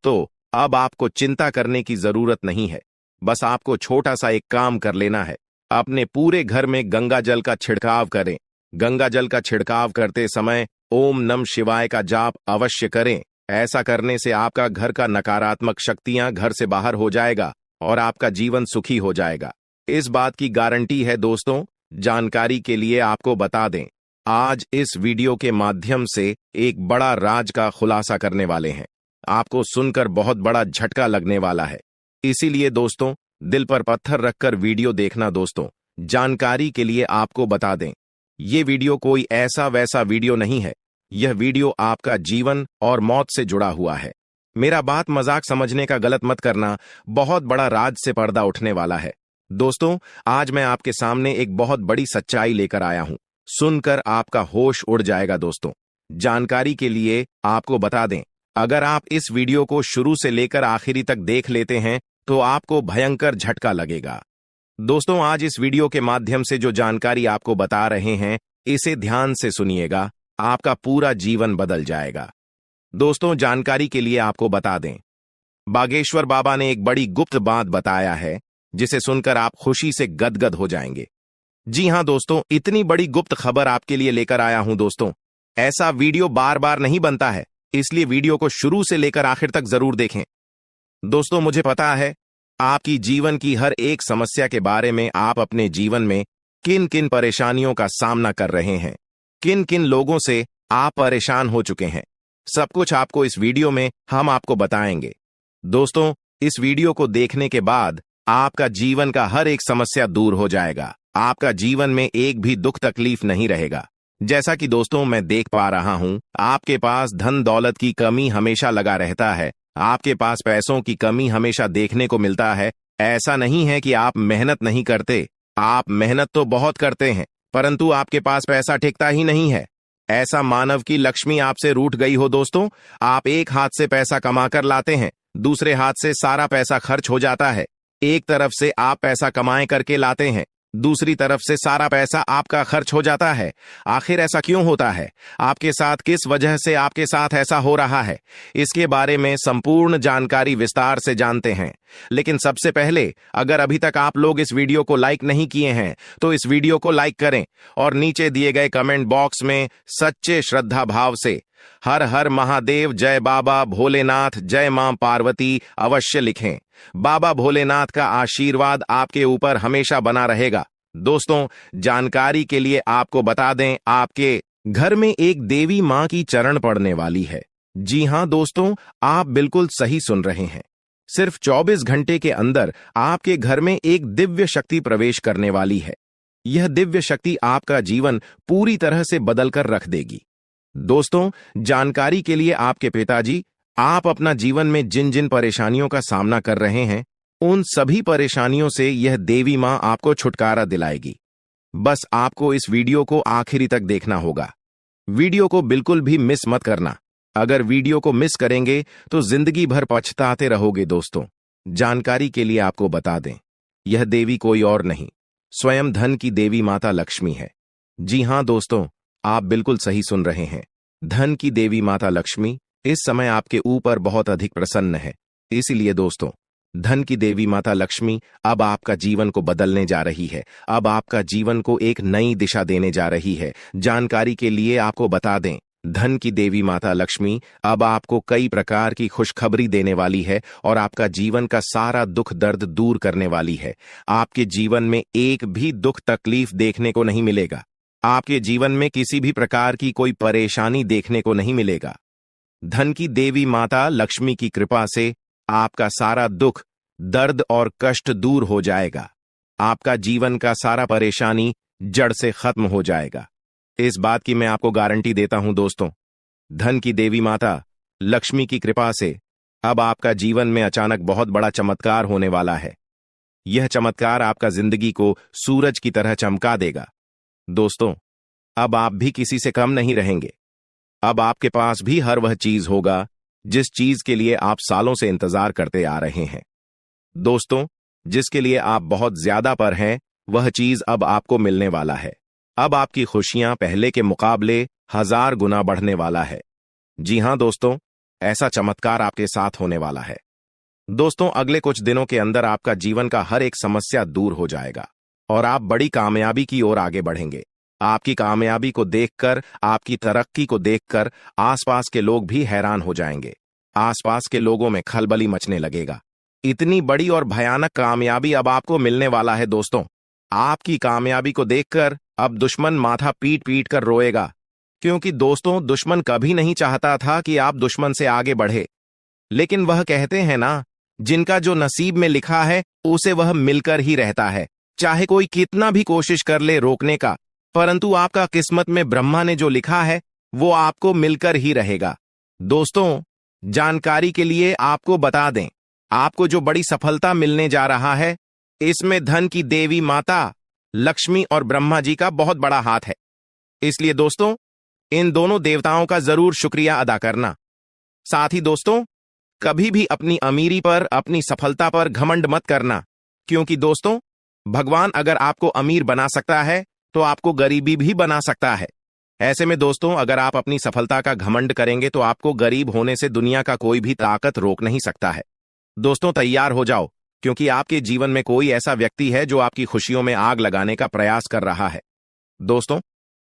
अब आपको चिंता करने की जरूरत नहीं है। बस आपको छोटा सा एक काम कर लेना है। अपने पूरे घर में गंगा जल का छिड़काव करें। गंगा जल का छिड़काव करते समय ओम नमः शिवाय का जाप अवश्य करें। ऐसा करने से आपका घर का नकारात्मक शक्तियां घर से बाहर हो जाएगा और आपका जीवन सुखी हो जाएगा। इस बात की गारंटी है दोस्तों। जानकारी के लिए आपको बता दें, आज इस वीडियो के माध्यम से एक बड़ा राज का खुलासा करने वाले हैं। आपको सुनकर बहुत बड़ा झटका लगने वाला है, इसीलिए दोस्तों दिल पर पत्थर रखकर वीडियो देखना। दोस्तों, जानकारी के लिए आपको बता दें, ये वीडियो कोई ऐसा वैसा वीडियो नहीं है। यह वीडियो आपका जीवन और मौत से जुड़ा हुआ है। मेरा बात मजाक समझने का गलत मत करना। बहुत बड़ा राज से पर्दा उठने वाला है। दोस्तों, आज मैं आपके सामने एक बहुत बड़ी सच्चाई लेकर आया हूं। सुनकर आपका होश उड़ जाएगा। दोस्तों, जानकारी के लिए आपको बता दें, अगर आप इस वीडियो को शुरू से लेकर आखिरी तक देख लेते हैं, तो आपको भयंकर झटका लगेगा। दोस्तों, आज इस वीडियो के माध्यम से जो जानकारी आपको बता रहे हैं, इसे ध्यान से सुनिएगा। आपका पूरा जीवन बदल जाएगा। दोस्तों, जानकारी के लिए आपको बता दें, बागेश्वर बाबा ने एक बड़ी गुप्त बात बताया है, जिसे सुनकर आप खुशी से गदगद हो जाएंगे। जी हां दोस्तों, इतनी बड़ी गुप्त खबर आपके लिए लेकर आया हूं। दोस्तों, ऐसा वीडियो बार बार नहीं बनता है, इसलिए वीडियो को शुरू से लेकर आखिर तक जरूर देखें। दोस्तों, मुझे पता है आपकी जीवन की हर एक समस्या के बारे में, आप अपने जीवन में किन किन परेशानियों का सामना कर रहे हैं, किन किन लोगों से आप परेशान हो चुके हैं। सब कुछ आपको इस वीडियो में हम आपको बताएंगे। दोस्तों, इस वीडियो को देखने के बाद आपका जीवन का हर एक समस्या दूर हो जाएगा। आपका जीवन में एक भी दुख तकलीफ नहीं रहेगा। जैसा कि दोस्तों मैं देख पा रहा हूं, आपके पास धन दौलत की कमी हमेशा लगा रहता है। आपके पास पैसों की कमी हमेशा देखने को मिलता है। ऐसा नहीं है कि आप मेहनत नहीं करते, आप मेहनत तो बहुत करते हैं, परंतु आपके पास पैसा टिकता ही नहीं है। ऐसा मानव की लक्ष्मी आपसे रूठ गई हो। दोस्तों, आप एक हाथ से पैसा कमाकर लाते हैं, दूसरे हाथ से सारा पैसा खर्च हो जाता है। एक तरफ से आप पैसा कमाए करके लाते हैं, दूसरी तरफ से सारा पैसा आपका खर्च हो जाता है। आखिर ऐसा क्यों होता है? आपके साथ किस वजह से आपके साथ ऐसा हो रहा है? इसके बारे में संपूर्ण जानकारी विस्तार से जानते हैं। लेकिन सबसे पहले, अगर अभी तक आप लोग इस वीडियो को लाइक नहीं किए हैं तो इस वीडियो को लाइक करें और नीचे दिए गए कमेंट बॉक्स में सच्चे श्रद्धा भाव से हर हर महादेव, जय बाबा भोलेनाथ, जय मां पार्वती अवश्य लिखें। बाबा भोलेनाथ का आशीर्वाद आपके ऊपर हमेशा बना रहेगा। दोस्तों, जानकारी के लिए आपको बता दें, आपके घर में एक देवी मां की चरण पड़ने वाली है। जी हां दोस्तों, आप बिल्कुल सही सुन रहे हैं। सिर्फ 24 घंटे के अंदर आपके घर में एक दिव्य शक्ति प्रवेश करने वाली है। यह दिव्य शक्ति आपका जीवन पूरी तरह से बदलकर रख देगी। दोस्तों, जानकारी के लिए आपके पिताजी, आप अपना जीवन में जिन जिन परेशानियों का सामना कर रहे हैं, उन सभी परेशानियों से यह देवी मां आपको छुटकारा दिलाएगी। बस आपको इस वीडियो को आखिरी तक देखना होगा। वीडियो को बिल्कुल भी मिस मत करना। अगर वीडियो को मिस करेंगे तो जिंदगी भर पछताते रहोगे। दोस्तों, जानकारी के लिए आपको बता दें, यह देवी कोई और नहीं, स्वयं धन की देवी माता लक्ष्मी है। जी हां दोस्तों, आप बिल्कुल सही सुन रहे हैं। धन की देवी माता लक्ष्मी इस समय आपके ऊपर बहुत अधिक प्रसन्न है। इसीलिए दोस्तों, धन की देवी माता लक्ष्मी अब आपका जीवन को बदलने जा रही है। अब आपका जीवन को एक नई दिशा देने जा रही है। जानकारी के लिए आपको बता दें, धन की देवी माता लक्ष्मी अब आपको कई प्रकार की खुशखबरी देने वाली है और आपका जीवन का सारा दुख दर्द दूर करने वाली है। आपके जीवन में एक भी दुख तकलीफ देखने को नहीं मिलेगा। आपके जीवन में किसी भी प्रकार की कोई परेशानी देखने को नहीं मिलेगा। धन की देवी माता लक्ष्मी की कृपा से आपका सारा दुख, दर्द और कष्ट दूर हो जाएगा। आपका जीवन का सारा परेशानी जड़ से खत्म हो जाएगा। इस बात की मैं आपको गारंटी देता हूं दोस्तों। धन की देवी माता लक्ष्मी की कृपा से अब आपका जीवन में अचानक बहुत बड़ा चमत्कार होने वाला है। यह चमत्कार आपका जिंदगी को सूरज की तरह चमका देगा। दोस्तों, अब आप भी किसी से कम नहीं रहेंगे। अब आपके पास भी हर वह चीज होगा जिस चीज के लिए आप सालों से इंतजार करते आ रहे हैं। दोस्तों, जिसके लिए आप बहुत ज्यादा पर हैं, वह चीज अब आपको मिलने वाला है। अब आपकी खुशियां पहले के मुकाबले 1000 गुना बढ़ने वाला है। जी हां दोस्तों, ऐसा चमत्कार आपके साथ होने वाला है। दोस्तों, अगले कुछ दिनों के अंदर आपका जीवन का हर एक समस्या दूर हो जाएगा और आप बड़ी कामयाबी की ओर आगे बढ़ेंगे। आपकी कामयाबी को देखकर, आपकी तरक्की को देखकर आसपास के लोग भी हैरान हो जाएंगे। आसपास के लोगों में खलबली मचने लगेगा। इतनी बड़ी और भयानक कामयाबी अब आपको मिलने वाला है। दोस्तों, आपकी कामयाबी को देखकर अब दुश्मन माथा पीट पीट कर रोएगा, क्योंकि दोस्तों, दुश्मन कभी नहीं चाहता था कि आप दुश्मन से आगे बढ़े। लेकिन वह कहते हैं ना, जिनका जो नसीब में लिखा है उसे वह मिलकर ही रहता है। चाहे कोई कितना भी कोशिश कर ले रोकने का, परंतु आपका किस्मत में ब्रह्मा ने जो लिखा है वो आपको मिलकर ही रहेगा। दोस्तों, जानकारी के लिए आपको बता दें, आपको जो बड़ी सफलता मिलने जा रहा है, इसमें धन की देवी माता लक्ष्मी और ब्रह्मा जी का बहुत बड़ा हाथ है। इसलिए दोस्तों, इन दोनों देवताओं का जरूर शुक्रिया अदा करना। साथ ही दोस्तों, कभी भी अपनी अमीरी पर, अपनी सफलता पर घमंड मत करना, क्योंकि दोस्तों, भगवान अगर आपको अमीर बना सकता है तो आपको गरीबी भी बना सकता है। ऐसे में दोस्तों, अगर आप अपनी सफलता का घमंड करेंगे तो आपको गरीब होने से दुनिया का कोई भी ताकत रोक नहीं सकता है। दोस्तों, तैयार हो जाओ, क्योंकि आपके जीवन में कोई ऐसा व्यक्ति है जो आपकी खुशियों में आग लगाने का प्रयास कर रहा है। दोस्तों,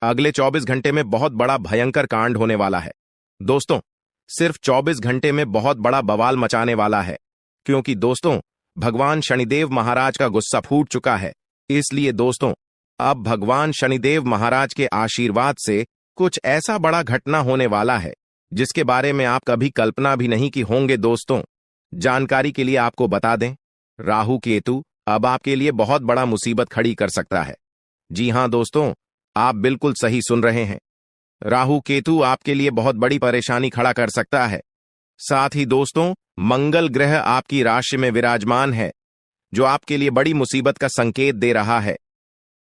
अगले 24 घंटे में बहुत बड़ा भयंकर कांड होने वाला है। दोस्तों, सिर्फ 24 घंटे में बहुत बड़ा बवाल मचाने वाला है, क्योंकि दोस्तों, भगवान शनिदेव महाराज का गुस्सा फूट चुका है। इसलिए दोस्तों, अब भगवान शनिदेव महाराज के आशीर्वाद से कुछ ऐसा बड़ा घटना होने वाला है जिसके बारे में आप कभी कल्पना भी नहीं की होंगे। दोस्तों, जानकारी के लिए आपको बता दें, राहु केतु अब आपके लिए बहुत बड़ा मुसीबत खड़ी कर सकता है। जी हां दोस्तों, आप बिल्कुल सही सुन रहे हैं। राहु केतु आपके लिए बहुत बड़ी परेशानी खड़ा कर सकता है। साथ ही दोस्तों, मंगल ग्रह आपकी राशि में विराजमान है, जो आपके लिए बड़ी मुसीबत का संकेत दे रहा है।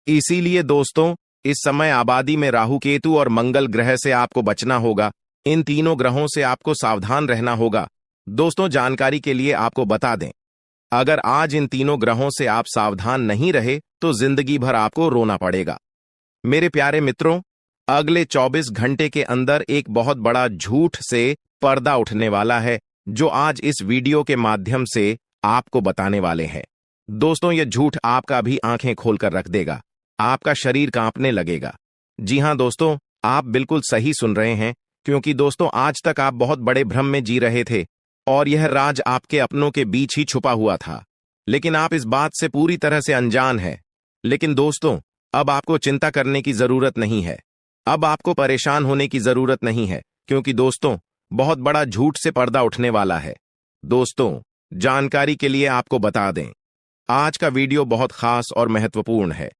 इसीलिए दोस्तों, इस समय आबादी में राहु केतु और मंगल ग्रह से आपको बचना होगा। इन तीनों ग्रहों से आपको सावधान रहना होगा। दोस्तों, जानकारी के लिए आपको बता दें, अगर आज इन तीनों ग्रहों से आप सावधान नहीं रहे तो जिंदगी भर आपको रोना पड़ेगा। मेरे प्यारे मित्रों, अगले 24 घंटे के अंदर एक बहुत बड़ा झूठ से पर्दा उठने वाला है, जो आज इस वीडियो के माध्यम से आपको बताने वाले हैं। दोस्तों, यह झूठ आपका भी आंखें खोलकर रख देगा, आपका शरीर कांपने लगेगा। जी हां दोस्तों, आप बिल्कुल सही सुन रहे हैं, क्योंकि दोस्तों आज तक आप बहुत बड़े भ्रम में जी रहे थे और यह राज आपके अपनों के बीच ही छुपा हुआ था, लेकिन आप इस बात से पूरी तरह से अनजान हैं। लेकिन दोस्तों, अब आपको चिंता करने की जरूरत नहीं है, अब आपको परेशान होने की जरूरत नहीं है, क्योंकि दोस्तों बहुत बड़ा झूठ से पर्दा उठने वाला है। दोस्तों, जानकारी के लिए आपको बता दें, आज का वीडियो बहुत खास और महत्वपूर्ण है।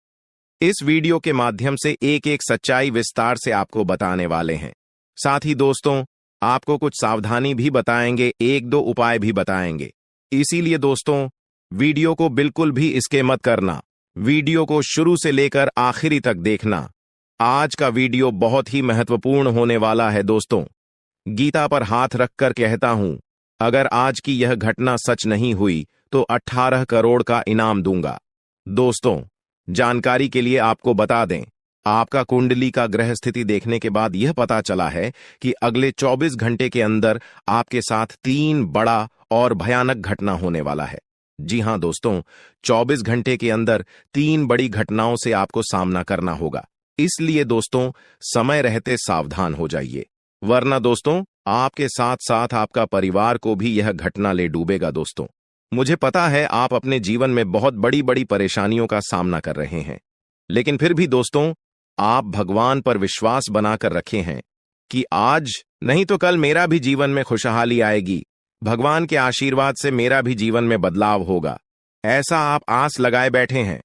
इस वीडियो के माध्यम से एक एक सच्चाई विस्तार से आपको बताने वाले हैं। साथ ही दोस्तों, आपको कुछ सावधानी भी बताएंगे, एक दो उपाय भी बताएंगे। इसीलिए दोस्तों, वीडियो को बिल्कुल भी स्किप मत करना, वीडियो को शुरू से लेकर आखिरी तक देखना। आज का वीडियो बहुत ही महत्वपूर्ण होने वाला है। दोस्तों, गीता पर हाथ रखकर कहता हूं, अगर आज की यह घटना सच नहीं हुई तो 18 करोड़ का इनाम दूंगा। दोस्तों, जानकारी के लिए आपको बता दें, आपका कुंडली का ग्रह स्थिति देखने के बाद यह पता चला है कि अगले 24 घंटे के अंदर आपके साथ 3 बड़ा और भयानक घटना होने वाला है। जी हां दोस्तों, 24 घंटे के अंदर 3 बड़ी घटनाओं से आपको सामना करना होगा। इसलिए दोस्तों, समय रहते सावधान हो जाइए, वरना दोस्तों आपके साथ साथ आपका परिवार को भी यह घटना ले डूबेगा। दोस्तों, मुझे पता है आप अपने जीवन में बहुत बड़ी बड़ी परेशानियों का सामना कर रहे हैं, लेकिन फिर भी दोस्तों आप भगवान पर विश्वास बनाकर रखे हैं कि आज नहीं तो कल मेरा भी जीवन में खुशहाली आएगी, भगवान के आशीर्वाद से मेरा भी जीवन में बदलाव होगा, ऐसा आप आस लगाए बैठे हैं।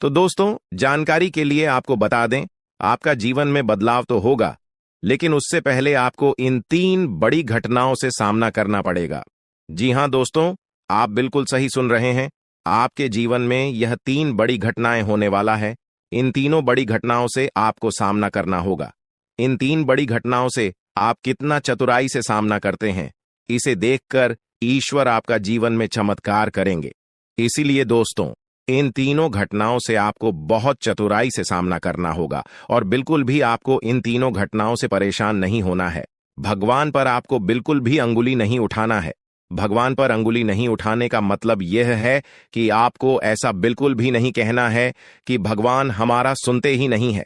तो दोस्तों, जानकारी के लिए आपको बता दें, आपका जीवन में बदलाव तो होगा, लेकिन उससे पहले आपको इन 3 बड़ी घटनाओं से सामना करना पड़ेगा। जी हां दोस्तों, आप बिल्कुल सही सुन रहे हैं, आपके जीवन में यह 3 बड़ी घटनाएं होने वाला है। इन तीनों बड़ी घटनाओं से आपको सामना करना होगा। इन 3 बड़ी घटनाओं से आप कितना चतुराई से सामना करते हैं, इसे देखकर ईश्वर आपका जीवन में चमत्कार करेंगे। इसीलिए दोस्तों, इन तीनों घटनाओं से आपको बहुत चतुराई से सामना करना होगा और बिल्कुल भी आपको इन तीनों घटनाओं से परेशान नहीं होना है। भगवान पर आपको बिल्कुल भी अंगुली नहीं उठाना है। भगवान पर अंगुली नहीं उठाने का मतलब यह है कि आपको ऐसा बिल्कुल भी नहीं कहना है कि भगवान हमारा सुनते ही नहीं है,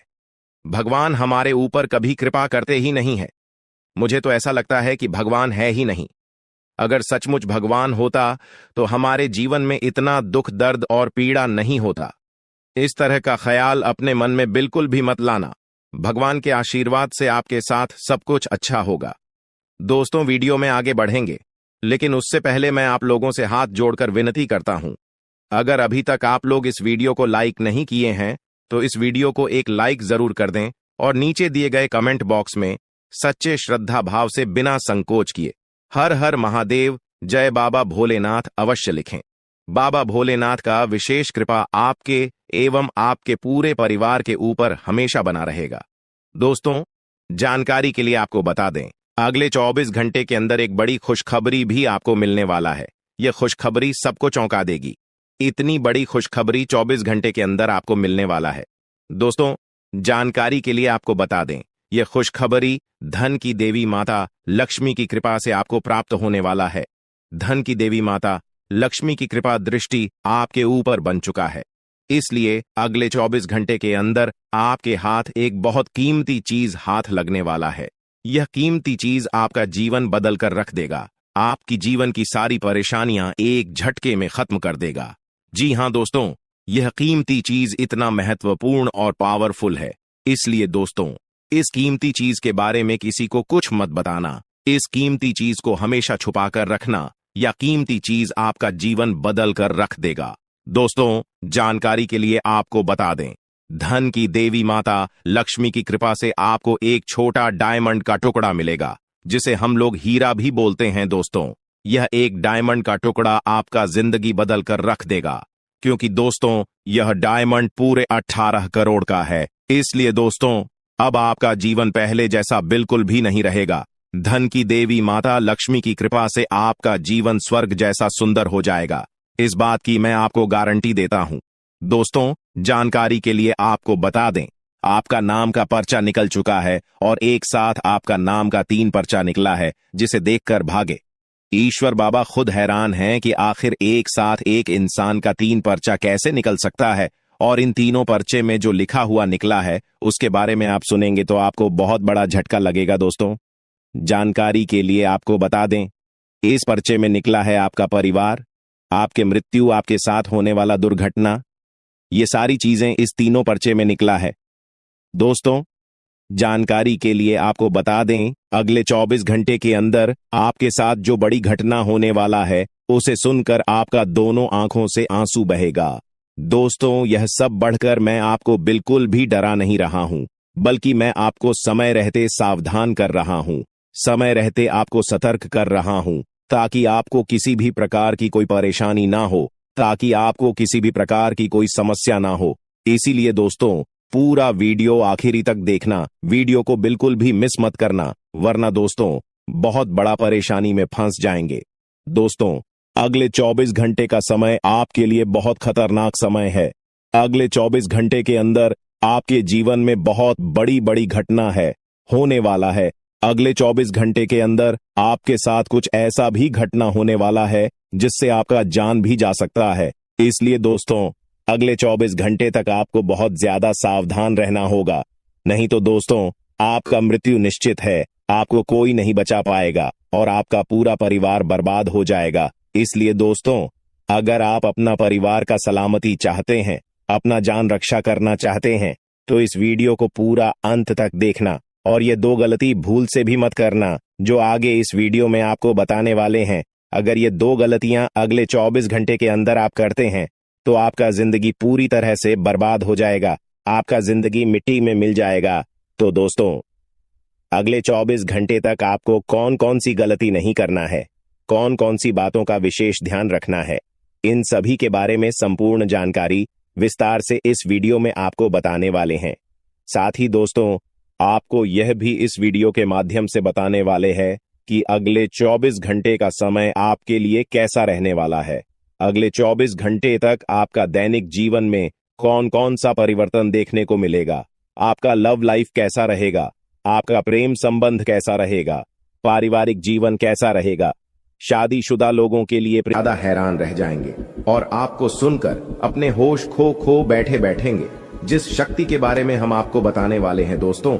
भगवान हमारे ऊपर कभी कृपा करते ही नहीं है, मुझे तो ऐसा लगता है कि भगवान है ही नहीं। अगर सचमुच भगवान होता तो हमारे जीवन में इतना दुख, दर्द और पीड़ा नहीं होता। इस तरह का ख्याल अपने मन में बिल्कुल भी मत लाना। भगवान के आशीर्वाद से आपके साथ सब कुछ अच्छा होगा। दोस्तों, वीडियो में आगे बढ़ेंगे, लेकिन उससे पहले मैं आप लोगों से हाथ जोड़कर विनती करता हूं, अगर अभी तक आप लोग इस वीडियो को लाइक नहीं किए हैं तो इस वीडियो को एक लाइक जरूर कर दें और नीचे दिए गए कमेंट बॉक्स में सच्चे श्रद्धा भाव से बिना संकोच किए हर हर महादेव, जय बाबा भोलेनाथ अवश्य लिखें। बाबा भोलेनाथ का विशेष कृपा आपके एवं आपके पूरे परिवार के ऊपर हमेशा बना रहेगा। दोस्तों, जानकारी के लिए आपको बता दें, अगले 24 घंटे के अंदर एक बड़ी खुशखबरी भी आपको मिलने वाला है। यह खुशखबरी सबको चौंका देगी। इतनी बड़ी खुशखबरी 24 घंटे के अंदर आपको मिलने वाला है। दोस्तों, जानकारी के लिए आपको बता दें, यह खुशखबरी धन की देवी माता लक्ष्मी की कृपा से आपको प्राप्त होने वाला है। धन की देवी माता लक्ष्मी की कृपा दृष्टि आपके ऊपर बन चुका है। इसलिए अगले 24 घंटे के अंदर आपके हाथ एक बहुत कीमती चीज हाथ लगने वाला है। यह कीमती चीज आपका जीवन बदल कर रख देगा, आपकी जीवन की सारी परेशानियां एक झटके में खत्म कर देगा। जी हां दोस्तों, यह कीमती चीज इतना महत्वपूर्ण और पावरफुल है। इसलिए दोस्तों, इस कीमती चीज के बारे में किसी को कुछ मत बताना। इस कीमती चीज को हमेशा छुपा कर रखना, या कीमती चीज आपका जीवन बदल कर रख देगा। दोस्तों, जानकारी के लिए आपको बता दें, धन की देवी माता लक्ष्मी की कृपा से आपको एक छोटा डायमंड का टुकड़ा मिलेगा, जिसे हम लोग हीरा भी बोलते हैं। दोस्तों, यह एक डायमंड का टुकड़ा आपका जिंदगी बदल कर रख देगा, क्योंकि दोस्तों यह डायमंड पूरे 18 करोड़ का है। इसलिए दोस्तों, अब आपका जीवन पहले जैसा बिल्कुल भी नहीं रहेगा। धन की देवी माता लक्ष्मी की कृपा से आपका जीवन स्वर्ग जैसा सुंदर हो जाएगा। इस बात की मैं आपको गारंटी देता हूं। दोस्तों, जानकारी के लिए आपको बता दें, आपका नाम का पर्चा निकल चुका है और एक साथ आपका नाम का 3 पर्चा निकला है, जिसे देखकर भागे। ईश्वर बाबा खुद हैरान हैं कि आखिर एक साथ एक इंसान का 3 पर्चा कैसे निकल सकता है, और इन तीनों पर्चे में जो लिखा हुआ निकला है उसके बारे में आप सुनेंगे तो आपको बहुत बड़ा झटका लगेगा। दोस्तों, जानकारी के लिए आपको बता दें, इस पर्चे में निकला है आपका परिवार, आपके मृत्यु, आपके साथ होने वाला दुर्घटना, ये सारी चीजें इस तीनों पर्चे में निकला है। दोस्तों, जानकारी के लिए आपको बता दें, अगले 24 घंटे के अंदर आपके साथ जो बड़ी घटना होने वाला है उसे सुनकर आपका दोनों आंखों से आंसू बहेगा। दोस्तों, यह सब बढ़कर मैं आपको बिल्कुल भी डरा नहीं रहा हूं, बल्कि मैं आपको समय रहते सावधान कर रहा हूं, समय रहते आपको सतर्क कर रहा हूं, ताकि आपको किसी भी प्रकार की कोई परेशानी ना हो, ताकि आपको किसी भी प्रकार की कोई समस्या ना हो। इसीलिए दोस्तों, पूरा वीडियो आखिरी तक देखना, वीडियो को बिल्कुल भी मिस मत करना, वरना दोस्तों बहुत बड़ा परेशानी में फंस जाएंगे। दोस्तों, अगले 24 घंटे का समय आपके लिए बहुत खतरनाक समय है। अगले 24 घंटे के अंदर आपके जीवन में बहुत बड़ी बड़ी घटना है, होने वाला है। अगले 24 घंटे के अंदर आपके साथ कुछ ऐसा भी घटना होने वाला है जिससे आपका जान भी जा सकता है। इसलिए दोस्तों, अगले 24 घंटे तक आपको बहुत ज्यादा सावधान रहना होगा, नहीं तो दोस्तों आपका मृत्यु निश्चित है, आपको कोई नहीं बचा पाएगा और आपका पूरा परिवार बर्बाद हो जाएगा। इसलिए दोस्तों, अगर आप अपना परिवार का सलामती चाहते हैं, अपना जान रक्षा करना चाहते हैं, तो इस वीडियो को पूरा अंत तक देखना और ये 2 गलती भूल से भी मत करना जो आगे इस वीडियो में आपको बताने वाले हैं। अगर ये 2 गलतियां अगले 24 घंटे के अंदर आप करते हैं तो आपका जिंदगी पूरी तरह से बर्बाद हो जाएगा, आपका जिंदगी मिट्टी में मिल जाएगा। तो दोस्तों, अगले 24 घंटे तक आपको कौन कौन सी गलती नहीं करना है, कौन कौन सी बातों का विशेष ध्यान रखना है, इन सभी के बारे में संपूर्ण जानकारी विस्तार से इस वीडियो में आपको बताने वाले हैं। साथ ही दोस्तों, आपको यह भी इस वीडियो के माध्यम से बताने वाले हैं कि अगले 24 घंटे का समय आपके लिए कैसा रहने वाला है। अगले 24 घंटे तक आपका दैनिक जीवन में कौन कौन सा परिवर्तन देखने को मिलेगा, आपका लव लाइफ कैसा रहेगा, आपका प्रेम संबंध कैसा रहेगा, पारिवारिक जीवन कैसा रहेगा। शादीशुदा लोगों के लिए ज्यादा हैरान रह जाएंगे और आपको सुनकर अपने होश खो बैठे बैठेंगे। जिस शक्ति के बारे में हम आपको बताने वाले हैं दोस्तों,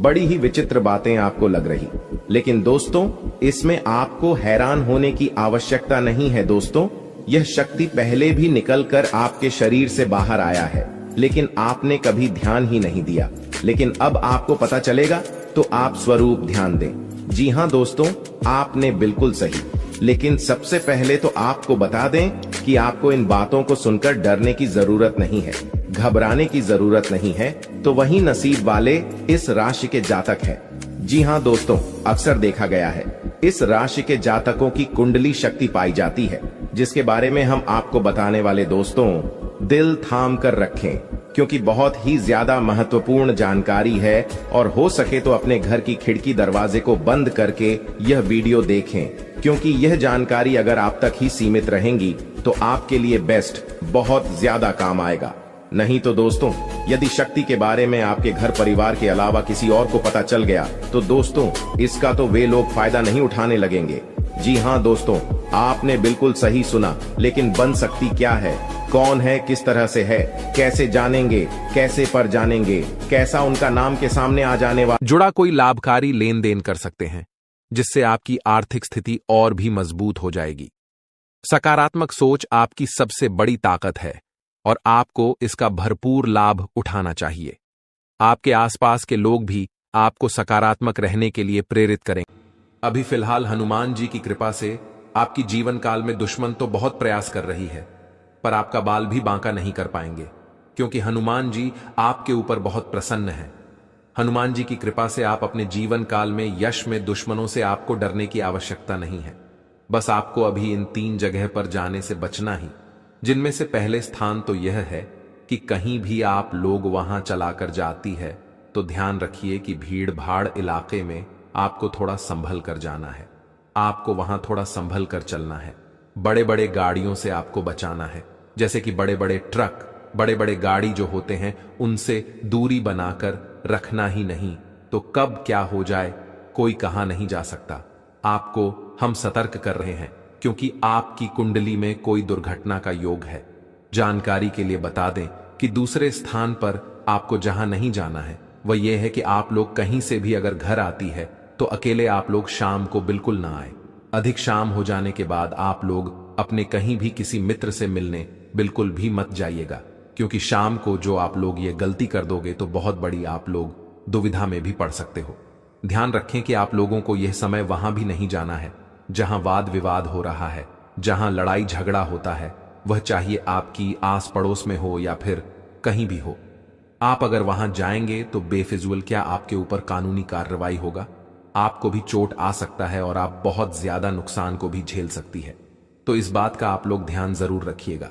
बड़ी ही विचित्र बातें आपको लग रही, लेकिन दोस्तों इसमें आपको हैरान होने की आवश्यकता नहीं है। दोस्तों, यह शक्ति पहले भी निकलकर आपके शरीर से बाहर आया है, लेकिन आपने कभी ध्यान ही नहीं दिया। लेकिन अब आपको पता चलेगा तो आप स्वरूप ध्यान दें। जी हाँ दोस्तों, आपने बिल्कुल सही। लेकिन सबसे पहले तो आपको बता दें कि आपको इन बातों को सुनकर डरने की जरूरत नहीं है, घबराने की जरूरत नहीं है। तो वही नसीब वाले इस राशि के जातक हैं। जी हाँ दोस्तों, अक्सर देखा गया है इस राशि के जातकों की कुंडली शक्ति पाई जाती है, जिसके बारे में हम आपको बताने वाले दोस्तों दिल थाम कर रखें, क्योंकि बहुत ही ज्यादा महत्वपूर्ण जानकारी है। और हो सके तो अपने घर की खिड़की दरवाजे को बंद करके यह वीडियो देखें, क्योंकि यह जानकारी अगर आप तक ही सीमित रहेंगी तो आपके लिए बेस्ट बहुत ज्यादा काम आएगा। नहीं तो दोस्तों, यदि शक्ति के बारे में आपके घर परिवार के अलावा किसी और को पता चल गया तो दोस्तों इसका तो वे लोग फायदा नहीं उठाने लगेंगे। जी हाँ दोस्तों, आपने बिल्कुल सही सुना। लेकिन बन सकती क्या है, कौन है, किस तरह से है, कैसे जानेंगे, कैसे पर जानेंगे, कैसा उनका नाम के सामने आ जाने वाला जुड़ा कोई लाभकारी लेन देन कर सकते हैं, जिससे आपकी आर्थिक स्थिति और भी मजबूत हो जाएगी। सकारात्मक सोच आपकी सबसे बड़ी ताकत है और आपको इसका भरपूर लाभ उठाना चाहिए। आपके आसपास के लोग भी आपको सकारात्मक रहने के लिए प्रेरित करें। अभी फिलहाल हनुमान जी की कृपा से आपकी जीवन काल में दुश्मन तो बहुत प्रयास कर रही है, पर आपका बाल भी बांका नहीं कर पाएंगे, क्योंकि हनुमान जी आपके ऊपर बहुत प्रसन्न हैं। हनुमान जी की कृपा से आप अपने जीवन काल में यश में दुश्मनों से आपको डरने की आवश्यकता नहीं है। बस आपको अभी इन 3 जगह पर जाने से बचना ही, जिनमें से पहले स्थान तो यह है कि कहीं भी आप लोग वहां चलाकर जाती है तो ध्यान रखिए कि भीड़ भाड़ इलाके में आपको थोड़ा संभल कर जाना है, आपको वहां थोड़ा संभल कर चलना है। बड़े बड़े गाड़ियों से आपको बचाना है, जैसे कि बड़े बड़े ट्रक, बड़े बड़े गाड़ी जो होते हैं उनसे दूरी बनाकर रखना ही नहीं, तो कब क्या हो जाए कोई कहा नहीं जा सकता। आपको हम सतर्क कर रहे हैं क्योंकि आपकी कुंडली में कोई दुर्घटना का योग है। जानकारी के लिए बता दें कि दूसरे स्थान पर आपको जहां नहीं जाना है वह यह है कि आप लोग कहीं से भी अगर घर आती है तो अकेले आप लोग शाम को बिल्कुल ना आए। अधिक शाम हो जाने के बाद आप लोग अपने कहीं भी किसी मित्र से मिलने बिल्कुल भी मत जाइएगा, क्योंकि शाम को जो आप लोग ये गलती कर दोगे तो बहुत बड़ी आप लोग दुविधा में भी पड़ सकते हो। ध्यान रखें कि आप लोगों को यह समय वहां भी नहीं जाना है जहां वाद विवाद हो रहा है, जहां लड़ाई झगड़ा होता है, वह चाहिए आपकी आस पड़ोस में हो या फिर कहीं भी हो। आप अगर वहां जाएंगे तो बेफिजूल क्या आपके ऊपर कानूनी कार्रवाई होगा, आपको भी चोट आ सकता है और आप बहुत ज्यादा नुकसान को भी झेल सकती है। तो इस बात का आप लोग ध्यान जरूर रखिएगा।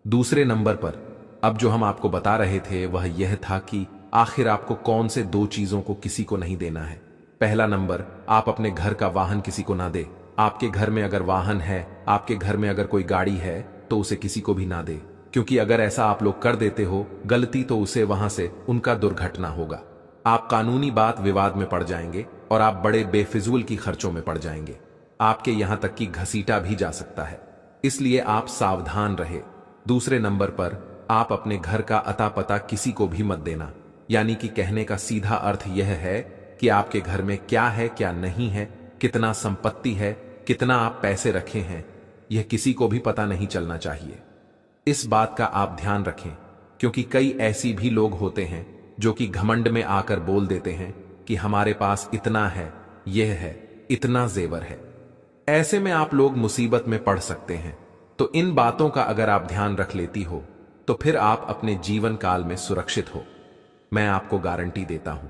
दूसरे नंबर पर अब जो हम आपको बता रहे थे वह यह था कि आखिर आपको कौन से 2 चीजों को किसी को नहीं देना है। पहला नंबर, आप अपने घर का वाहन किसी को ना दे। आपके घर में अगर वाहन है, आपके घर में अगर कोई गाड़ी है तो उसे किसी को भी ना दे, क्योंकि अगर ऐसा आप लोग कर देते हो गलती तो उसे वहां से उनका दुर्घटना होगा। आप कानूनी बात विवाद में पड़ जाएंगे और आप बड़े बेफिजूल की खर्चों में पड़ जाएंगे। आपके यहां तक कि घसीटा भी जा सकता है, इसलिए आप सावधान रहे। दूसरे नंबर पर आप अपने घर का अता पता किसी को भी मत देना, यानी कि कहने का सीधा अर्थ यह है कि आपके घर में क्या है क्या नहीं है, कितना संपत्ति है, कितना आप पैसे रखे हैं, यह किसी को भी पता नहीं चलना चाहिए। इस बात का आप ध्यान रखें, क्योंकि कई ऐसी भी लोग होते हैं जो कि घमंड में आकर बोल देते हैं कि हमारे पास इतना है, यह है, इतना जेवर है। ऐसे में आप लोग मुसीबत में पड़ सकते हैं। तो इन बातों का अगर आप ध्यान रख लेती हो तो फिर आप अपने जीवन काल में सुरक्षित हो, मैं आपको गारंटी देता हूं।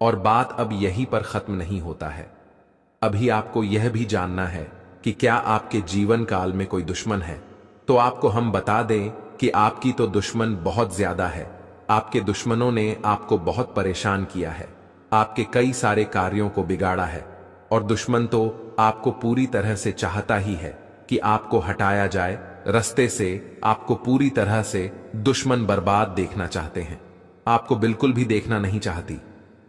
और बात अब यहीं पर खत्म नहीं होता है। अभी आपको यह भी जानना है कि क्या आपके जीवन काल में कोई दुश्मन है। तो आपको हम बता दें कि आपकी तो दुश्मन बहुत ज्यादा है। आपके दुश्मनों ने आपको बहुत परेशान किया है, आपके कई सारे कार्यों को बिगाड़ा है, और दुश्मन तो आपको पूरी तरह से चाहता ही है कि आपको हटाया जाए रास्ते से। आपको पूरी तरह से दुश्मन बर्बाद देखना चाहते हैं, आपको बिल्कुल भी देखना नहीं चाहती।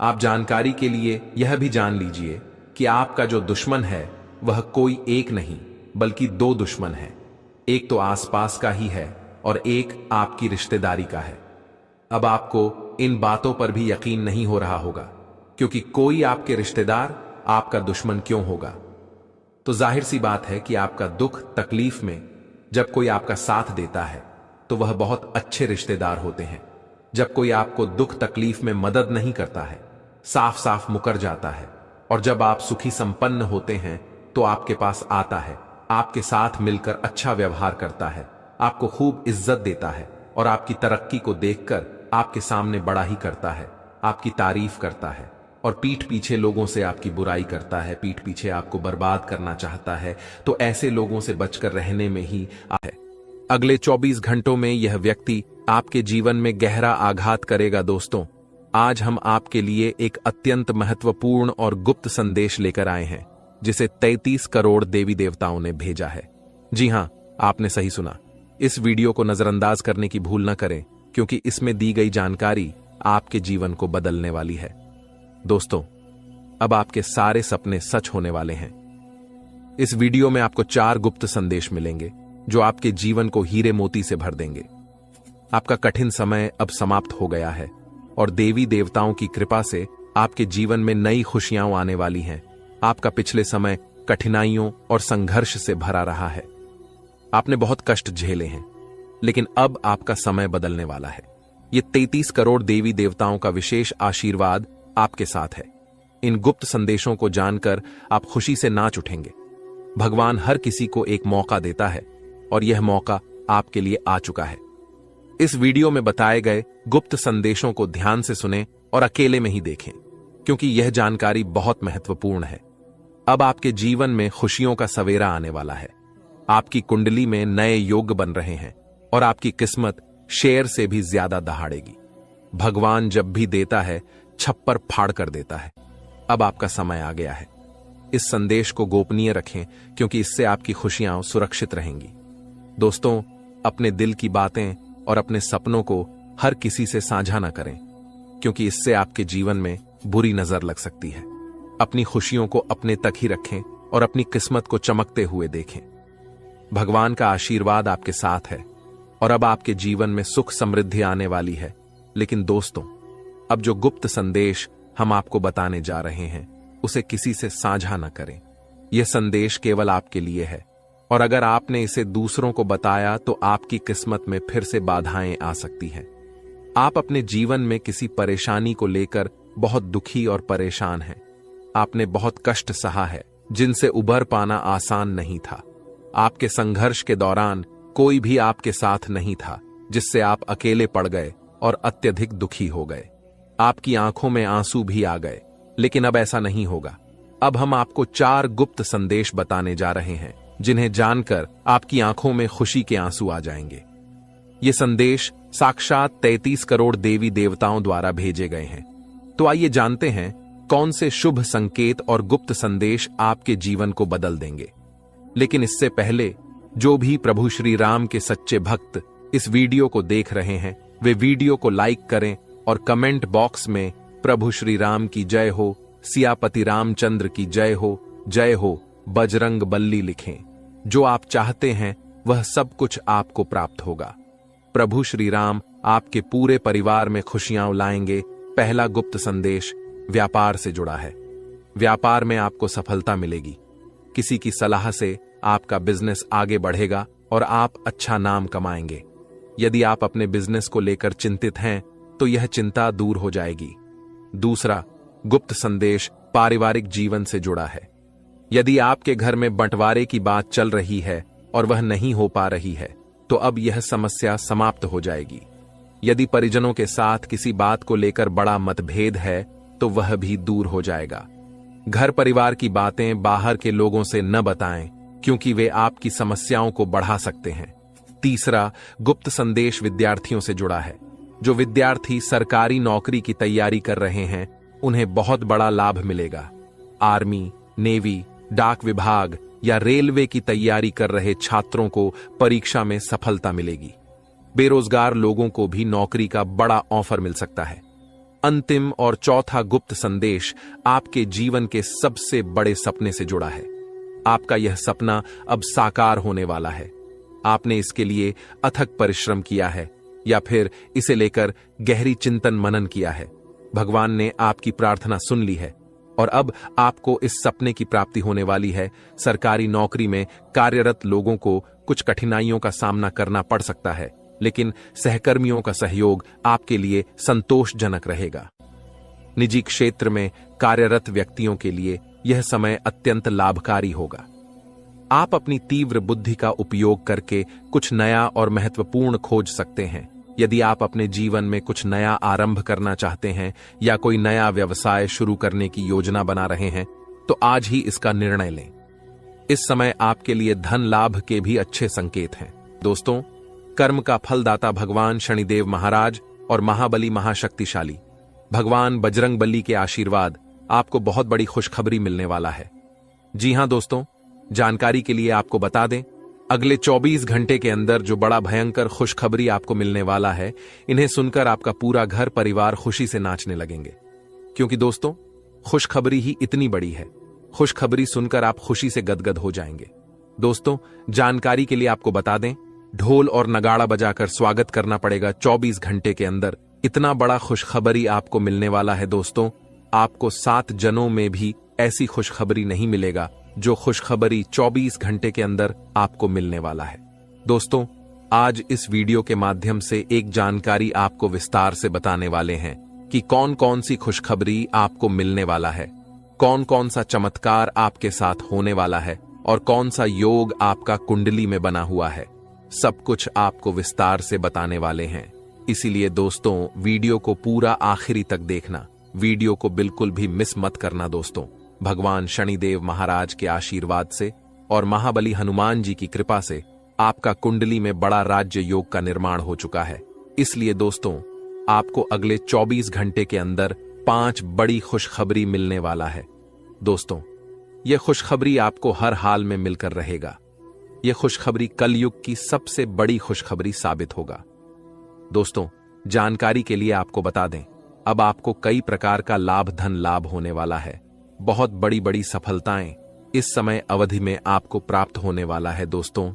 आप जानकारी के लिए यह भी जान लीजिए कि आपका जो दुश्मन है वह कोई एक नहीं बल्कि 2 दुश्मन है। एक तो आसपास का ही है और एक आपकी रिश्तेदारी का है। अब आपको इन बातों पर भी यकीन नहीं हो रहा होगा, क्योंकि कोई आपके रिश्तेदार आपका दुश्मन क्यों होगा। तो जाहिर सी बात है कि आपका दुख तकलीफ में जब कोई आपका साथ देता है तो वह बहुत अच्छे रिश्तेदार होते हैं। जब कोई आपको दुख तकलीफ में मदद नहीं करता है, साफ साफ मुकर जाता है, और जब आप सुखी संपन्न होते हैं तो आपके पास आता है, आपके साथ मिलकर अच्छा व्यवहार करता है, आपको खूब इज्जत देता है और आपकी तरक्की को देखकर आपके सामने बड़ा ही करता है, आपकी तारीफ करता है, और पीठ पीछे लोगों से आपकी बुराई करता है, पीठ पीछे आपको बर्बाद करना चाहता है, तो ऐसे लोगों से बचकर रहने में ही है। अगले 24 घंटों में यह व्यक्ति आपके जीवन में गहरा आघात करेगा। दोस्तों, आज हम आपके लिए एक अत्यंत महत्वपूर्ण और गुप्त संदेश लेकर आए हैं, जिसे 33 करोड़ देवी देवताओं ने भेजा है। जी हां, आपने सही सुना। इस वीडियो को नजरअंदाज करने की भूल न करें, क्योंकि इसमें दी गई जानकारी आपके जीवन को बदलने वाली है। दोस्तों, अब आपके सारे सपने सच होने वाले हैं। इस वीडियो में आपको 4 गुप्त संदेश मिलेंगे जो आपके जीवन को हीरे मोती से भर देंगे। आपका कठिन समय अब समाप्त हो गया है और देवी देवताओं की कृपा से आपके जीवन में नई खुशियां आने वाली हैं। आपका पिछले समय कठिनाइयों और संघर्ष से भरा रहा है। आपने बहुत कष्ट झेले हैं, लेकिन अब आपका समय बदलने वाला है। ये 33 करोड़ देवी देवताओं का विशेष आशीर्वाद आपके साथ है। इन गुप्त संदेशों को जानकर आप खुशी से नाच उठेंगे। भगवान हर किसी को एक मौका देता है और यह मौका आपके लिए आ चुका है। इस वीडियो में बताए गए गुप्त संदेशों को ध्यान से सुनें और अकेले में ही देखें, क्योंकि यह जानकारी बहुत महत्वपूर्ण है। अब आपके जीवन में खुशियों का सवेरा आने वाला है। आपकी कुंडली में नए योग बन रहे हैं और आपकी किस्मत शेर से भी ज्यादा दहाड़ेगी। भगवान जब भी देता है, छप्पर फाड़ कर देता है। अब आपका समय आ गया है। इस संदेश को गोपनीय रखें, क्योंकि इससे आपकी खुशियां सुरक्षित रहेंगी। दोस्तों, अपने दिल की बातें और अपने सपनों को हर किसी से साझा न करें, क्योंकि इससे आपके जीवन में बुरी नजर लग सकती है। अपनी खुशियों को अपने तक ही रखें और अपनी किस्मत को चमकते हुए देखें। भगवान का आशीर्वाद आपके साथ है और अब आपके जीवन में सुख समृद्धि आने वाली है। लेकिन दोस्तों, अब जो गुप्त संदेश हम आपको बताने जा रहे हैं, उसे किसी से साझा न करें। यह संदेश केवल आपके लिए है, और अगर आपने इसे दूसरों को बताया तो आपकी किस्मत में फिर से बाधाएं आ सकती हैं। आप अपने जीवन में किसी परेशानी को लेकर बहुत दुखी और परेशान हैं। आपने बहुत कष्ट सहा है, जिनसे उबर पाना आसान नहीं था। आपके संघर्ष के दौरान कोई भी आपके साथ नहीं था, जिससे आप अकेले पड़ गए और अत्यधिक दुखी हो गए। आपकी आंखों में आंसू भी आ गए, लेकिन अब ऐसा नहीं होगा। अब हम आपको 4 गुप्त संदेश बताने जा रहे हैं, जिन्हें जानकर आपकी आंखों में खुशी के आंसू आ जाएंगे। ये संदेश साक्षात 33 करोड़ देवी देवताओं द्वारा भेजे गए हैं। तो आइए जानते हैं कौन से शुभ संकेत और गुप्त संदेश आपके जीवन को बदल देंगे। लेकिन इससे पहले, जो भी प्रभु श्री राम के सच्चे भक्त इस वीडियो को देख रहे हैं, वे वीडियो को लाइक करें और कमेंट बॉक्स में प्रभु श्री राम की जय हो, सियापति रामचंद्र की जय हो, बजरंग बल्ली लिखें। जो आप चाहते हैं वह सब कुछ आपको प्राप्त होगा। प्रभु श्री राम आपके पूरे परिवार में खुशियां लाएंगे। पहला गुप्त संदेश व्यापार से जुड़ा है। व्यापार में आपको सफलता मिलेगी। किसी की सलाह से आपका बिजनेस आगे बढ़ेगा और आप अच्छा नाम कमाएंगे। यदि आप अपने बिजनेस को लेकर चिंतित हैं तो यह चिंता दूर हो जाएगी। दूसरा गुप्त संदेश पारिवारिक जीवन से जुड़ा है। यदि आपके घर में बंटवारे की बात चल रही है और वह नहीं हो पा रही है, तो अब यह समस्या समाप्त हो जाएगी। यदि परिजनों के साथ किसी बात को लेकर बड़ा मतभेद है तो वह भी दूर हो जाएगा। घर परिवार की बातें बाहर के लोगों से न बताएं, क्योंकि वे आपकी समस्याओं को बढ़ा सकते हैं। तीसरा गुप्त संदेश विद्यार्थियों से जुड़ा है। जो विद्यार्थी सरकारी नौकरी की तैयारी कर रहे हैं, उन्हें बहुत बड़ा लाभ मिलेगा। आर्मी, नेवी, डाक विभाग या रेलवे की तैयारी कर रहे छात्रों को परीक्षा में सफलता मिलेगी। बेरोजगार लोगों को भी नौकरी का बड़ा ऑफर मिल सकता है। अंतिम और चौथा गुप्त संदेश आपके जीवन के सबसे बड़े सपने से जुड़ा है। आपका यह सपना अब साकार होने वाला है। आपने इसके लिए अथक परिश्रम किया है या फिर इसे लेकर गहरी चिंतन मनन किया है। भगवान ने आपकी प्रार्थना सुन ली है और अब आपको इस सपने की प्राप्ति होने वाली है। सरकारी नौकरी में कार्यरत लोगों को कुछ कठिनाइयों का सामना करना पड़ सकता है, लेकिन सहकर्मियों का सहयोग आपके लिए संतोषजनक रहेगा। निजी क्षेत्र में कार्यरत व्यक्तियों के लिए यह समय अत्यंत लाभकारी होगा। आप अपनी तीव्र बुद्धि का उपयोग करके कुछ नया और महत्वपूर्ण खोज सकते हैं। यदि आप अपने जीवन में कुछ नया आरंभ करना चाहते हैं या कोई नया व्यवसाय शुरू करने की योजना बना रहे हैं, तो आज ही इसका निर्णय लें। इस समय आपके लिए धन लाभ के भी अच्छे संकेत हैं। दोस्तों, कर्म का फलदाता भगवान शनिदेव महाराज और महाबली महाशक्तिशाली भगवान बजरंग बली के आशीर्वाद आपको बहुत बड़ी खुशखबरी मिलने वाला है। जी हां दोस्तों, जानकारी के लिए आपको बता दें, अगले 24 घंटे के अंदर जो बड़ा भयंकर खुशखबरी आपको मिलने वाला है, इन्हें सुनकर आपका पूरा घर परिवार खुशी से नाचने लगेंगे। क्योंकि दोस्तों, खुशखबरी ही इतनी बड़ी है। खुशखबरी सुनकर आप खुशी से गदगद हो जाएंगे। दोस्तों, जानकारी के लिए आपको बता दें, ढोल और नगाड़ा बजाकर स्वागत करना पड़ेगा 24 घंटे के अंदर। इतना बड़ा खुशखबरी आपको मिलने वाला है। दोस्तों, आपको 7 जनों में भी ऐसी खुशखबरी नहीं मिलेगा जो खुशखबरी 24 घंटे के अंदर आपको मिलने वाला है। दोस्तों, आज इस वीडियो के माध्यम से एक जानकारी आपको विस्तार से बताने वाले हैं कि कौन कौन सी खुशखबरी आपको मिलने वाला है, कौन कौन सा चमत्कार आपके साथ होने वाला है और कौन सा योग आपका कुंडली में बना हुआ है। सब कुछ आपको विस्तार से बताने वाले हैं। इसीलिए दोस्तों, वीडियो को पूरा आखिरी तक देखना। वीडियो को बिल्कुल भी मिस मत करना। दोस्तों, भगवान शनिदेव महाराज के आशीर्वाद से और महाबली हनुमान जी की कृपा से आपका कुंडली में बड़ा राज्य योग का निर्माण हो चुका है। इसलिए दोस्तों, आपको अगले 24 घंटे के अंदर 5 बड़ी खुशखबरी मिलने वाला है। दोस्तों, यह खुशखबरी आपको हर हाल में मिलकर रहेगा। यह खुशखबरी कलयुग की सबसे बड़ी खुशखबरी साबित होगा। दोस्तों, जानकारी के लिए आपको बता दें, अब आपको कई प्रकार का धन लाभ होने वाला है। बहुत बड़ी बड़ी सफलताएं इस समय अवधि में आपको प्राप्त होने वाला है। दोस्तों,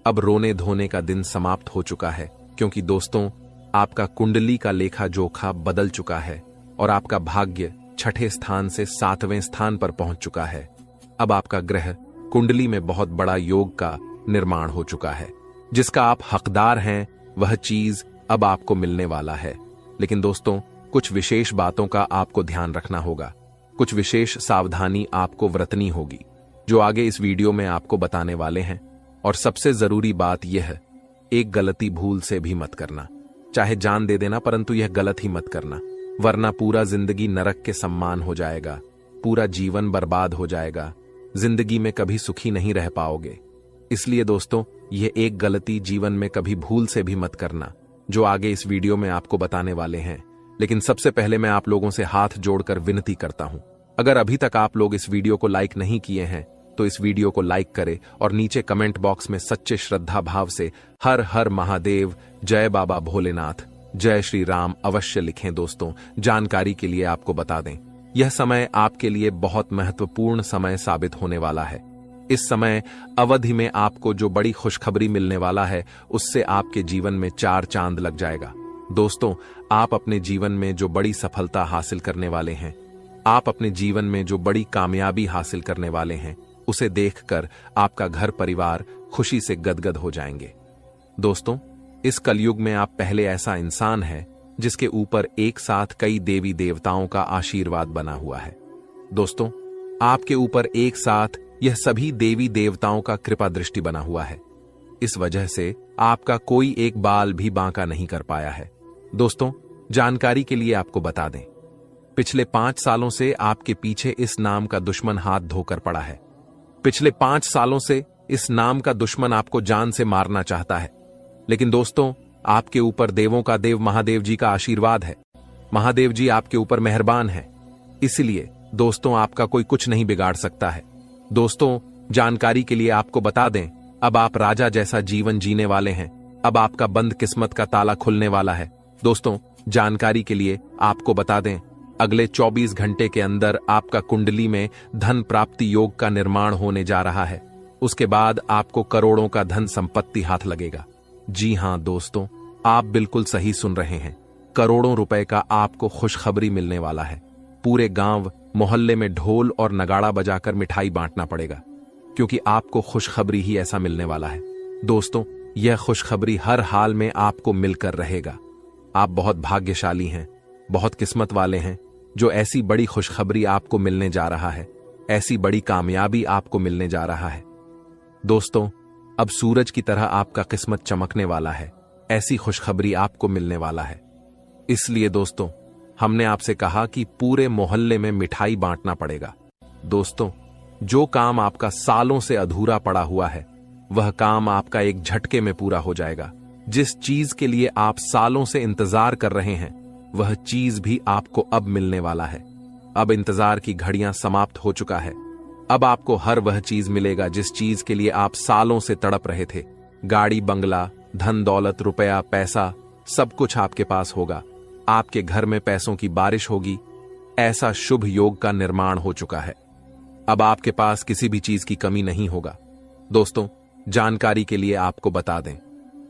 अब रोने धोने का दिन समाप्त हो चुका है, क्योंकि दोस्तों आपका कुंडली का लेखा जोखा बदल चुका है और आपका भाग्य 6ठे स्थान से 7वें स्थान पर पहुंच चुका है। अब आपका ग्रह कुंडली में बहुत बड़ा योग का निर्माण हो चुका है। जिसका आप हकदार हैं वह चीज अब आपको मिलने वाला है। लेकिन दोस्तों, कुछ विशेष बातों का आपको ध्यान रखना होगा, कुछ विशेष सावधानी आपको बरतनी होगी, जो आगे इस वीडियो में आपको बताने वाले हैं। और सबसे जरूरी बात यह है, एक गलती भूल से भी मत करना। चाहे जान दे देना, परंतु यह गलत ही मत करना, वरना पूरा जिंदगी नरक के सम्मान हो जाएगा, पूरा जीवन बर्बाद हो जाएगा, जिंदगी में कभी सुखी नहीं रह पाओगे। इसलिए दोस्तों, यह एक गलती जीवन में कभी भूल से भी मत करना, जो आगे इस वीडियो में आपको बताने वाले हैं। लेकिन सबसे पहले मैं आप लोगों से हाथ जोड़कर विनती करता हूं, अगर अभी तक आप लोग इस वीडियो को लाइक नहीं किए हैं तो इस वीडियो को लाइक करें और नीचे कमेंट बॉक्स में सच्चे श्रद्धा भाव से हर हर महादेव, जय बाबा भोलेनाथ, जय श्री राम अवश्य लिखें। दोस्तों, जानकारी के लिए आपको बता दें, यह समय आपके लिए बहुत महत्वपूर्ण समय साबित होने वाला है। इस समय अवधि में आपको जो बड़ी खुशखबरी मिलने वाला है, उससे आपके जीवन में 4 चांद लग जाएगा। दोस्तों, आप अपने जीवन में जो बड़ी सफलता हासिल करने वाले हैं, आप अपने जीवन में जो बड़ी कामयाबी हासिल करने वाले हैं, उसे देखकर आपका घर परिवार खुशी से गदगद हो जाएंगे। दोस्तों, इस कलयुग में आप पहले ऐसा इंसान है जिसके ऊपर एक साथ कई देवी देवताओं का आशीर्वाद बना हुआ है। दोस्तों, आपके ऊपर एक साथ यह सभी देवी देवताओं का कृपा दृष्टि बना हुआ है। इस वजह से आपका कोई एक बाल भी बांका नहीं कर पाया है। दोस्तों, जानकारी के लिए आपको बता दें, पिछले 5 सालों से आपके पीछे इस नाम का दुश्मन हाथ धोकर पड़ा है। पिछले 5 सालों से इस नाम का दुश्मन आपको जान से मारना चाहता है। लेकिन दोस्तों, आपके ऊपर देवों का देव महादेव जी का आशीर्वाद है। महादेव जी आपके ऊपर मेहरबान है, इसलिए दोस्तों आपका कोई कुछ नहीं बिगाड़ सकता है। दोस्तों, जानकारी के लिए आपको बता दें, अब आप राजा जैसा जीवन जीने वाले हैं। अब आपका बंद किस्मत का ताला खुलने वाला है। दोस्तों, जानकारी के लिए आपको बता दें, अगले 24 घंटे के अंदर आपका कुंडली में धन प्राप्ति योग का निर्माण होने जा रहा है। उसके बाद आपको करोड़ों का धन संपत्ति हाथ लगेगा। जी हां दोस्तों, आप बिल्कुल सही सुन रहे हैं, करोड़ों रुपए का आपको खुशखबरी मिलने वाला है। पूरे गांव मोहल्ले में ढोल और नगाड़ा बजाकर मिठाई बांटना पड़ेगा, क्योंकि आपको खुशखबरी ही ऐसा मिलने वाला है। दोस्तों, यह खुशखबरी हर हाल में आपको मिलकर रहेगा। आप बहुत भाग्यशाली हैं, बहुत किस्मत वाले हैं, जो ऐसी बड़ी खुशखबरी आपको मिलने जा रहा है, ऐसी बड़ी कामयाबी आपको मिलने जा रहा है। दोस्तों, अब सूरज की तरह आपका किस्मत चमकने वाला है, ऐसी खुशखबरी आपको मिलने वाला है। इसलिए दोस्तों, हमने आपसे कहा कि पूरे मोहल्ले में मिठाई बांटना पड़ेगा। दोस्तों, जो काम आपका सालों से अधूरा पड़ा हुआ है, वह काम आपका एक झटके में पूरा हो जाएगा। जिस चीज के लिए आप सालों से इंतजार कर रहे हैं, वह चीज भी आपको अब मिलने वाला है। अब इंतजार की घड़ियां समाप्त हो चुका है। अब आपको हर वह चीज मिलेगा जिस चीज के लिए आप सालों से तड़प रहे थे। गाड़ी, बंगला, धन दौलत, रुपया, पैसा, सब कुछ आपके पास होगा। आपके घर में पैसों की बारिश होगी। ऐसा शुभ योग का निर्माण हो चुका है। अब आपके पास किसी भी चीज की कमी नहीं होगा। दोस्तों, जानकारी के लिए आपको बता दें,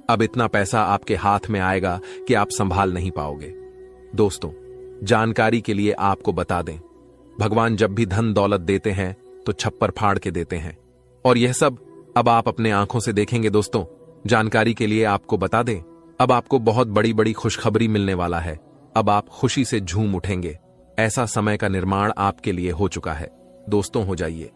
अब इतना पैसा आपके हाथ में आएगा कि आप संभाल नहीं पाओगे। दोस्तों, जानकारी के लिए आपको बता दें, भगवान जब भी धन दौलत देते हैं तो छप्पर फाड़ के देते हैं, और यह सब अब आप अपने आंखों से देखेंगे। दोस्तों, जानकारी के लिए आपको बता दें, अब आपको बहुत बड़ी बड़ी खुशखबरी मिलने वाला है। अब आप खुशी से झूम उठेंगे। ऐसा समय का निर्माण आपके लिए हो चुका है। दोस्तों, हो जाइए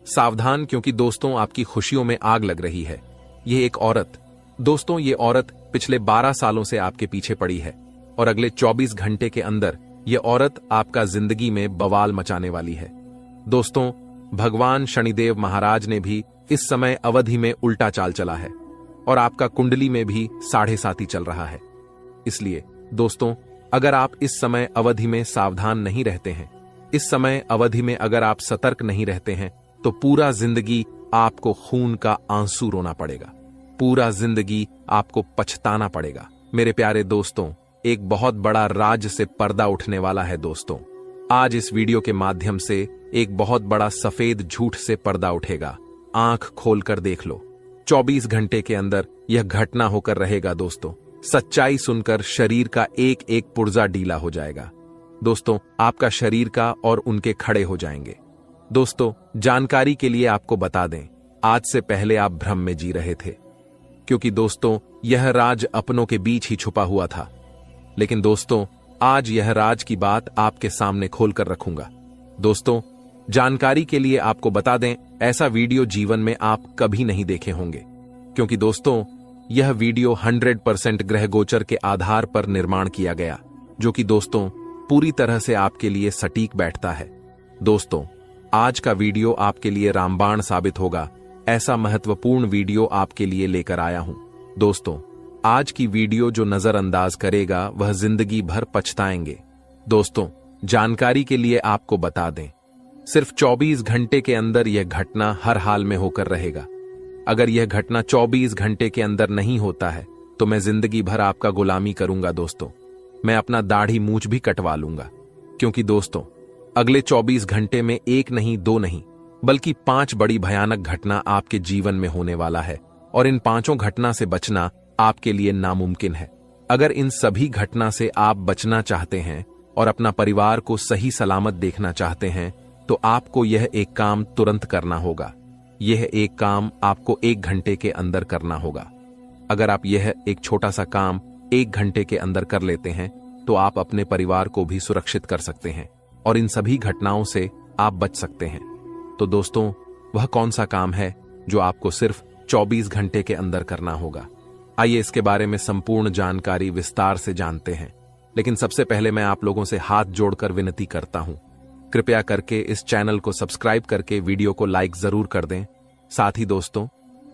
सावधान, क्योंकि दोस्तों आपकी खुशियों में आग लग रही है। यह एक औरत, दोस्तों ये औरत पिछले 12 सालों से आपके पीछे पड़ी है, और अगले 24 घंटे के अंदर यह औरत आपका जिंदगी में बवाल मचाने वाली है। दोस्तों, भगवान शनिदेव महाराज ने भी इस समय अवधि में उल्टा चाल चला है, और आपका कुंडली में भी 7.5 चल रहा है। इसलिए दोस्तों, अगर आप इस समय अवधि में सावधान नहीं रहते हैं, इस समय अवधि में अगर आप सतर्क नहीं रहते हैं, तो पूरा जिंदगी आपको खून का आंसू रोना पड़ेगा, पूरा जिंदगी आपको पछताना पड़ेगा। मेरे प्यारे दोस्तों, एक बहुत बड़ा राज से पर्दा उठने वाला है दोस्तों। आज इस वीडियो के माध्यम से एक बहुत बड़ा सफेद झूठ से पर्दा उठेगा। आंख खोलकर देख लो, 24 घंटे के अंदर यह घटना होकर रहेगा दोस्तों। सच्चाई सुनकर शरीर का एक एक पुर्जा ढीला हो जाएगा दोस्तों, आपका शरीर का और उनके खड़े हो जाएंगे। दोस्तों, जानकारी के लिए आपको बता दें, आज से पहले आप भ्रम में जी रहे थे, क्योंकि दोस्तों यह राज अपनों के बीच ही छुपा हुआ था। लेकिन दोस्तों, आज यह राज की बात आपके सामने खोलकर रखूंगा। दोस्तों, जानकारी के लिए आपको बता दें, ऐसा वीडियो जीवन में आप कभी नहीं देखे होंगे, क्योंकि दोस्तों यह वीडियो 100% ग्रह गोचर के आधार पर निर्माण किया गया, जो कि दोस्तों पूरी तरह से आपके लिए सटीक बैठता है। दोस्तों, आज का वीडियो आपके लिए रामबाण साबित होगा, ऐसा महत्वपूर्ण वीडियो आपके लिए लेकर आया हूं। दोस्तों, आज की वीडियो जो नजरअंदाज करेगा वह जिंदगी भर पछताएंगे। दोस्तों, जानकारी के लिए आपको बता दें, सिर्फ 24 घंटे के अंदर यह घटना हर हाल में होकर रहेगा। अगर यह घटना 24 घंटे के अंदर नहीं होता है तो मैं जिंदगी भर आपका गुलामी करूंगा दोस्तों। मैं अपना दाढ़ी मूंछ भी कटवा लूंगा, क्योंकि दोस्तों अगले 24 घंटे में एक नहीं, दो नहीं, बल्कि 5 बड़ी भयानक घटना आपके जीवन में होने वाला है, और इन 5 घटना से बचना आपके लिए नामुमकिन है। अगर इन सभी घटना से आप बचना चाहते हैं और अपना परिवार को सही सलामत देखना चाहते हैं, तो आपको यह एक काम तुरंत करना होगा। यह एक काम आपको 1 घंटे के अंदर करना होगा। अगर आप यह एक छोटा सा काम 1 घंटे के अंदर कर लेते हैं तो आप अपने परिवार को भी सुरक्षित कर सकते हैं और इन सभी घटनाओं से आप बच सकते हैं। तो दोस्तों, वह कौन सा काम है जो आपको सिर्फ 24 घंटे के अंदर करना होगा? आइए इसके बारे में संपूर्ण जानकारी विस्तार से जानते हैं। लेकिन सबसे पहले मैं आप लोगों से हाथ जोड़कर विनती करता हूं, कृपया करके इस चैनल को सब्सक्राइब करके वीडियो को लाइक जरूर कर दें। साथ ही दोस्तों,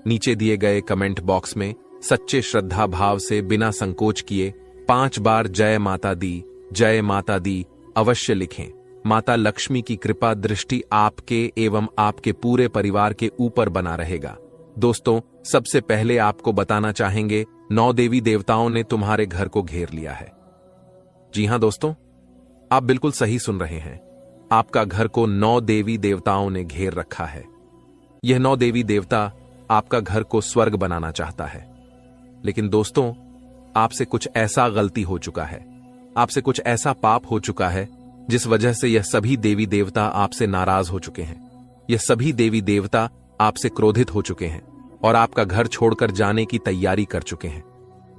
नीचे दिए गए कमेंट बॉक्स में सच्चे श्रद्धा भाव से बिना संकोच किए 5 बार जय माता दी अवश्य लिखें। माता लक्ष्मी की कृपा दृष्टि आपके एवं आपके पूरे परिवार के ऊपर बना रहेगा। दोस्तों, सबसे पहले आपको बताना चाहेंगे, 9 देवी देवताओं ने तुम्हारे घर को घेर लिया है। जी हां दोस्तों, आप बिल्कुल सही सुन रहे हैं। आपका घर को 9 देवी देवताओं ने घेर रखा है। यह 9 देवी देवता आपका घर को स्वर्ग बनाना चाहता है। लेकिन दोस्तों, आपसे कुछ ऐसा गलती हो चुका है, आपसे कुछ ऐसा पाप हो चुका है, जिस वजह से यह सभी देवी देवता आपसे नाराज हो चुके हैं। यह सभी देवी देवता आपसे क्रोधित हो चुके हैं और आपका घर छोड़कर जाने की तैयारी कर चुके हैं।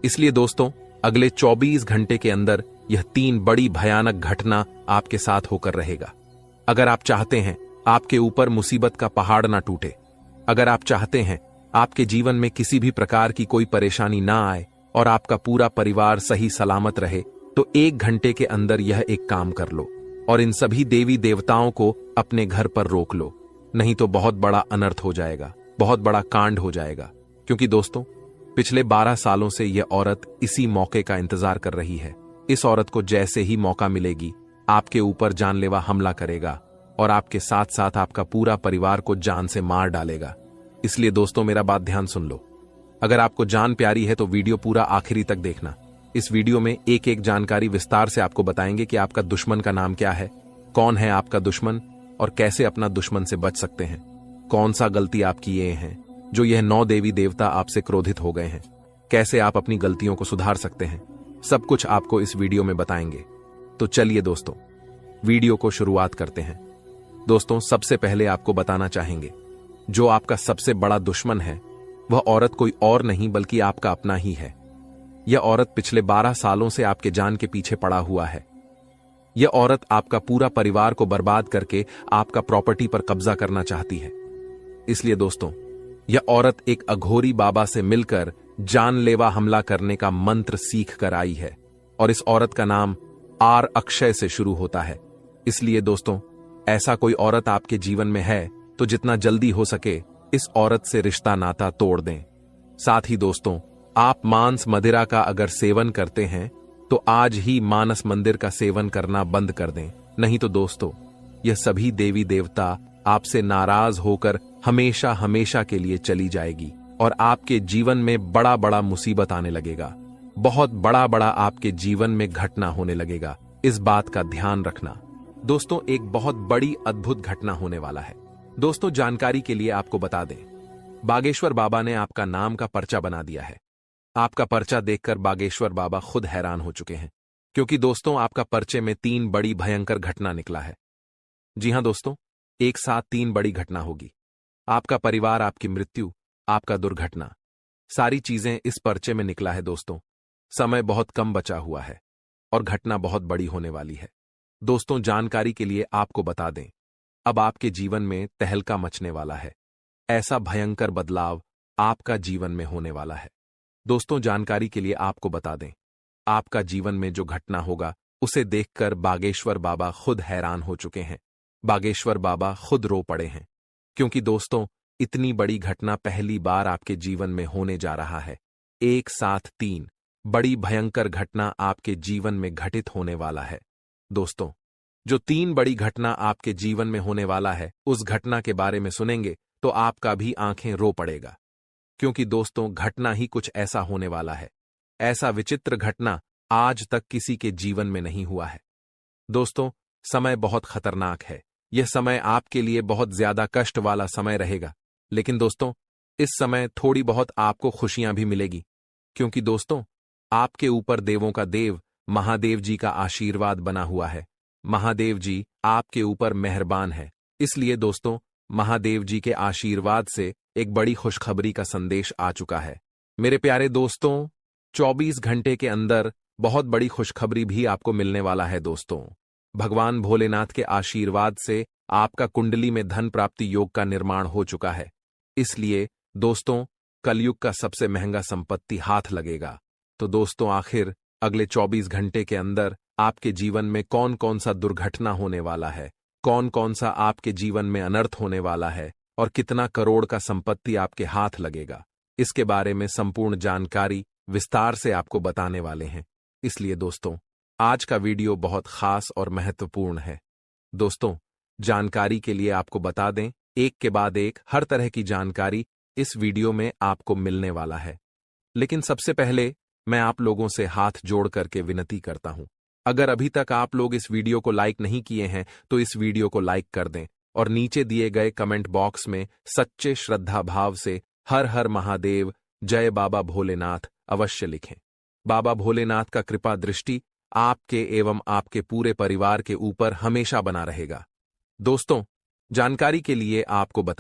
इसलिए दोस्तों, अगले 24 घंटे के अंदर यह 3 बड़ी भयानक घटना आपके साथ होकर रहेगा। अगर आप चाहते हैं आपके ऊपर मुसीबत का पहाड़ ना टूटे, अगर आप चाहते हैं आपके जीवन में किसी भी प्रकार की कोई परेशानी ना आए और आपका पूरा परिवार सही सलामत रहे, तो 1 घंटे के अंदर यह एक काम कर लो और इन सभी देवी देवताओं को अपने घर पर रोक लो, नहीं तो बहुत बड़ा अनर्थ हो जाएगा, बहुत बड़ा कांड हो जाएगा। क्योंकि दोस्तों, पिछले 12 सालों से यह औरत इसी मौके का इंतजार कर रही है। इस औरत को जैसे ही मौका मिलेगी, आपके ऊपर जानलेवा हमला करेगा और आपके साथ साथ आपका पूरा परिवार को जान से मार डालेगा। इसलिए दोस्तों, मेरा बात ध्यान सुन लो। अगर आपको जान प्यारी है तो वीडियो पूरा आखिरी तक देखना। इस वीडियो में एक एक जानकारी विस्तार से आपको बताएंगे कि आपका दुश्मन का नाम क्या है, कौन है आपका दुश्मन और कैसे अपना दुश्मन से बच सकते हैं, कौन सा गलती आप किए हैं जो यह 9 देवी देवता आपसे क्रोधित हो गए हैं, कैसे आप अपनी गलतियों को सुधार सकते हैं, सब कुछ आपको इस वीडियो में बताएंगे। तो चलिए दोस्तों, वीडियो को शुरुआत करते हैं। दोस्तों, सबसे पहले आपको बताना चाहेंगे, जो आपका सबसे बड़ा दुश्मन है वह औरत कोई और नहीं बल्कि आपका अपना ही है। यह औरत पिछले 12 सालों से आपके जान के पीछे पड़ा हुआ है। यह औरत आपका पूरा परिवार को बर्बाद करके आपका प्रॉपर्टी पर कब्जा करना चाहती है। इसलिए दोस्तों, यह औरत एक अघोरी बाबा से मिलकर जानलेवा हमला करने का मंत्र सीख कर आई है और इस औरत का नाम आर अक्षय से शुरू होता है। इसलिए दोस्तों, ऐसा कोई औरत आपके जीवन में है तो जितना जल्दी हो सके इस औरत से रिश्ता नाता तोड़ दें। साथ ही दोस्तों, आप मांस मदिरा का अगर सेवन करते हैं तो आज ही मानस मंदिर का सेवन करना बंद कर दें, नहीं तो दोस्तों यह सभी देवी देवता आपसे नाराज होकर हमेशा हमेशा के लिए चली जाएगी और आपके जीवन में बड़ा बड़ा मुसीबत आने लगेगा। बहुत बड़ा बड़ा आपके जीवन में घटना होने लगेगा। इस बात का ध्यान रखना। दोस्तों, एक बहुत बड़ी अद्भुत घटना होने वाला है। दोस्तों, जानकारी के लिए आपको बता दें, बागेश्वर बाबा ने आपका नाम का पर्चा बना दिया है। आपका पर्चा देखकर बागेश्वर बाबा खुद हैरान हो चुके हैं, क्योंकि दोस्तों आपका पर्चे में 3 बड़ी भयंकर घटना निकला है। जी हां दोस्तों, एक साथ 3 बड़ी घटना होगी। आपका परिवार, आपकी मृत्यु, आपका दुर्घटना, सारी चीजें इस पर्चे में निकला है। दोस्तों, समय बहुत कम बचा हुआ है और घटना बहुत बड़ी होने वाली है। दोस्तों, जानकारी के लिए आपको बता दें, अब आपके जीवन में तहलका मचने वाला है। ऐसा भयंकर बदलाव आपका जीवन में होने वाला है। दोस्तों, जानकारी के लिए आपको बता दें, आपका जीवन में जो घटना होगा उसे देखकर बागेश्वर बाबा खुद हैरान हो चुके हैं। बागेश्वर बाबा खुद रो पड़े हैं, क्योंकि दोस्तों इतनी बड़ी घटना पहली बार आपके जीवन में होने जा रहा है। एक साथ 3 बड़ी भयंकर घटना आपके जीवन में घटित होने वाला है। दोस्तों, जो 3 बड़ी घटना आपके जीवन में होने वाला है, उस घटना के बारे में सुनेंगे तो आपका भी आंखें रो पड़ेगा, क्योंकि दोस्तों घटना ही कुछ ऐसा होने वाला है। ऐसा विचित्र घटना आज तक किसी के जीवन में नहीं हुआ है। दोस्तों, समय बहुत खतरनाक है। यह समय आपके लिए बहुत ज्यादा कष्ट वाला समय रहेगा, लेकिन दोस्तों इस समय थोड़ी बहुत आपको खुशियां भी मिलेगी, क्योंकि दोस्तों आपके ऊपर देवों का देव महादेव जी का आशीर्वाद बना हुआ है। महादेव जी आपके ऊपर मेहरबान है। इसलिए दोस्तों महादेव जी के आशीर्वाद से एक बड़ी खुशखबरी का संदेश आ चुका है। मेरे प्यारे दोस्तों, 24 घंटे के अंदर बहुत बड़ी खुशखबरी भी आपको मिलने वाला है। दोस्तों, भगवान भोलेनाथ के आशीर्वाद से आपका कुंडली में धन प्राप्ति योग का निर्माण हो चुका है। इसलिए दोस्तों कलयुग का सबसे महंगा संपत्ति हाथ लगेगा। तो दोस्तों, आखिर अगले 24 घंटे के अंदर आपके जीवन में कौन कौन सा दुर्घटना होने वाला है, कौन कौन सा आपके जीवन में अनर्थ होने वाला है और कितना करोड़ का संपत्ति आपके हाथ लगेगा, इसके बारे में संपूर्ण जानकारी विस्तार से आपको बताने वाले हैं। इसलिए दोस्तों आज का वीडियो बहुत खास और महत्वपूर्ण है। दोस्तों, जानकारी के लिए आपको बता दें, एक के बाद एक हर तरह की जानकारी इस वीडियो में आपको मिलने वाला है। लेकिन सबसे पहले मैं आप लोगों से हाथ जोड़ करके विनती करता हूं, अगर अभी तक आप लोग इस वीडियो को लाइक नहीं किए हैं तो इस वीडियो को लाइक कर दें और नीचे दिए गए कमेंट बॉक्स में सच्चे श्रद्धा भाव से हर हर महादेव, जय बाबा भोलेनाथ अवश्य लिखें। बाबा भोलेनाथ का कृपा दृष्टि आपके एवं आपके पूरे परिवार के ऊपर हमेशा बना रहेगा। दोस्तों, जानकारी के लिए आपको बता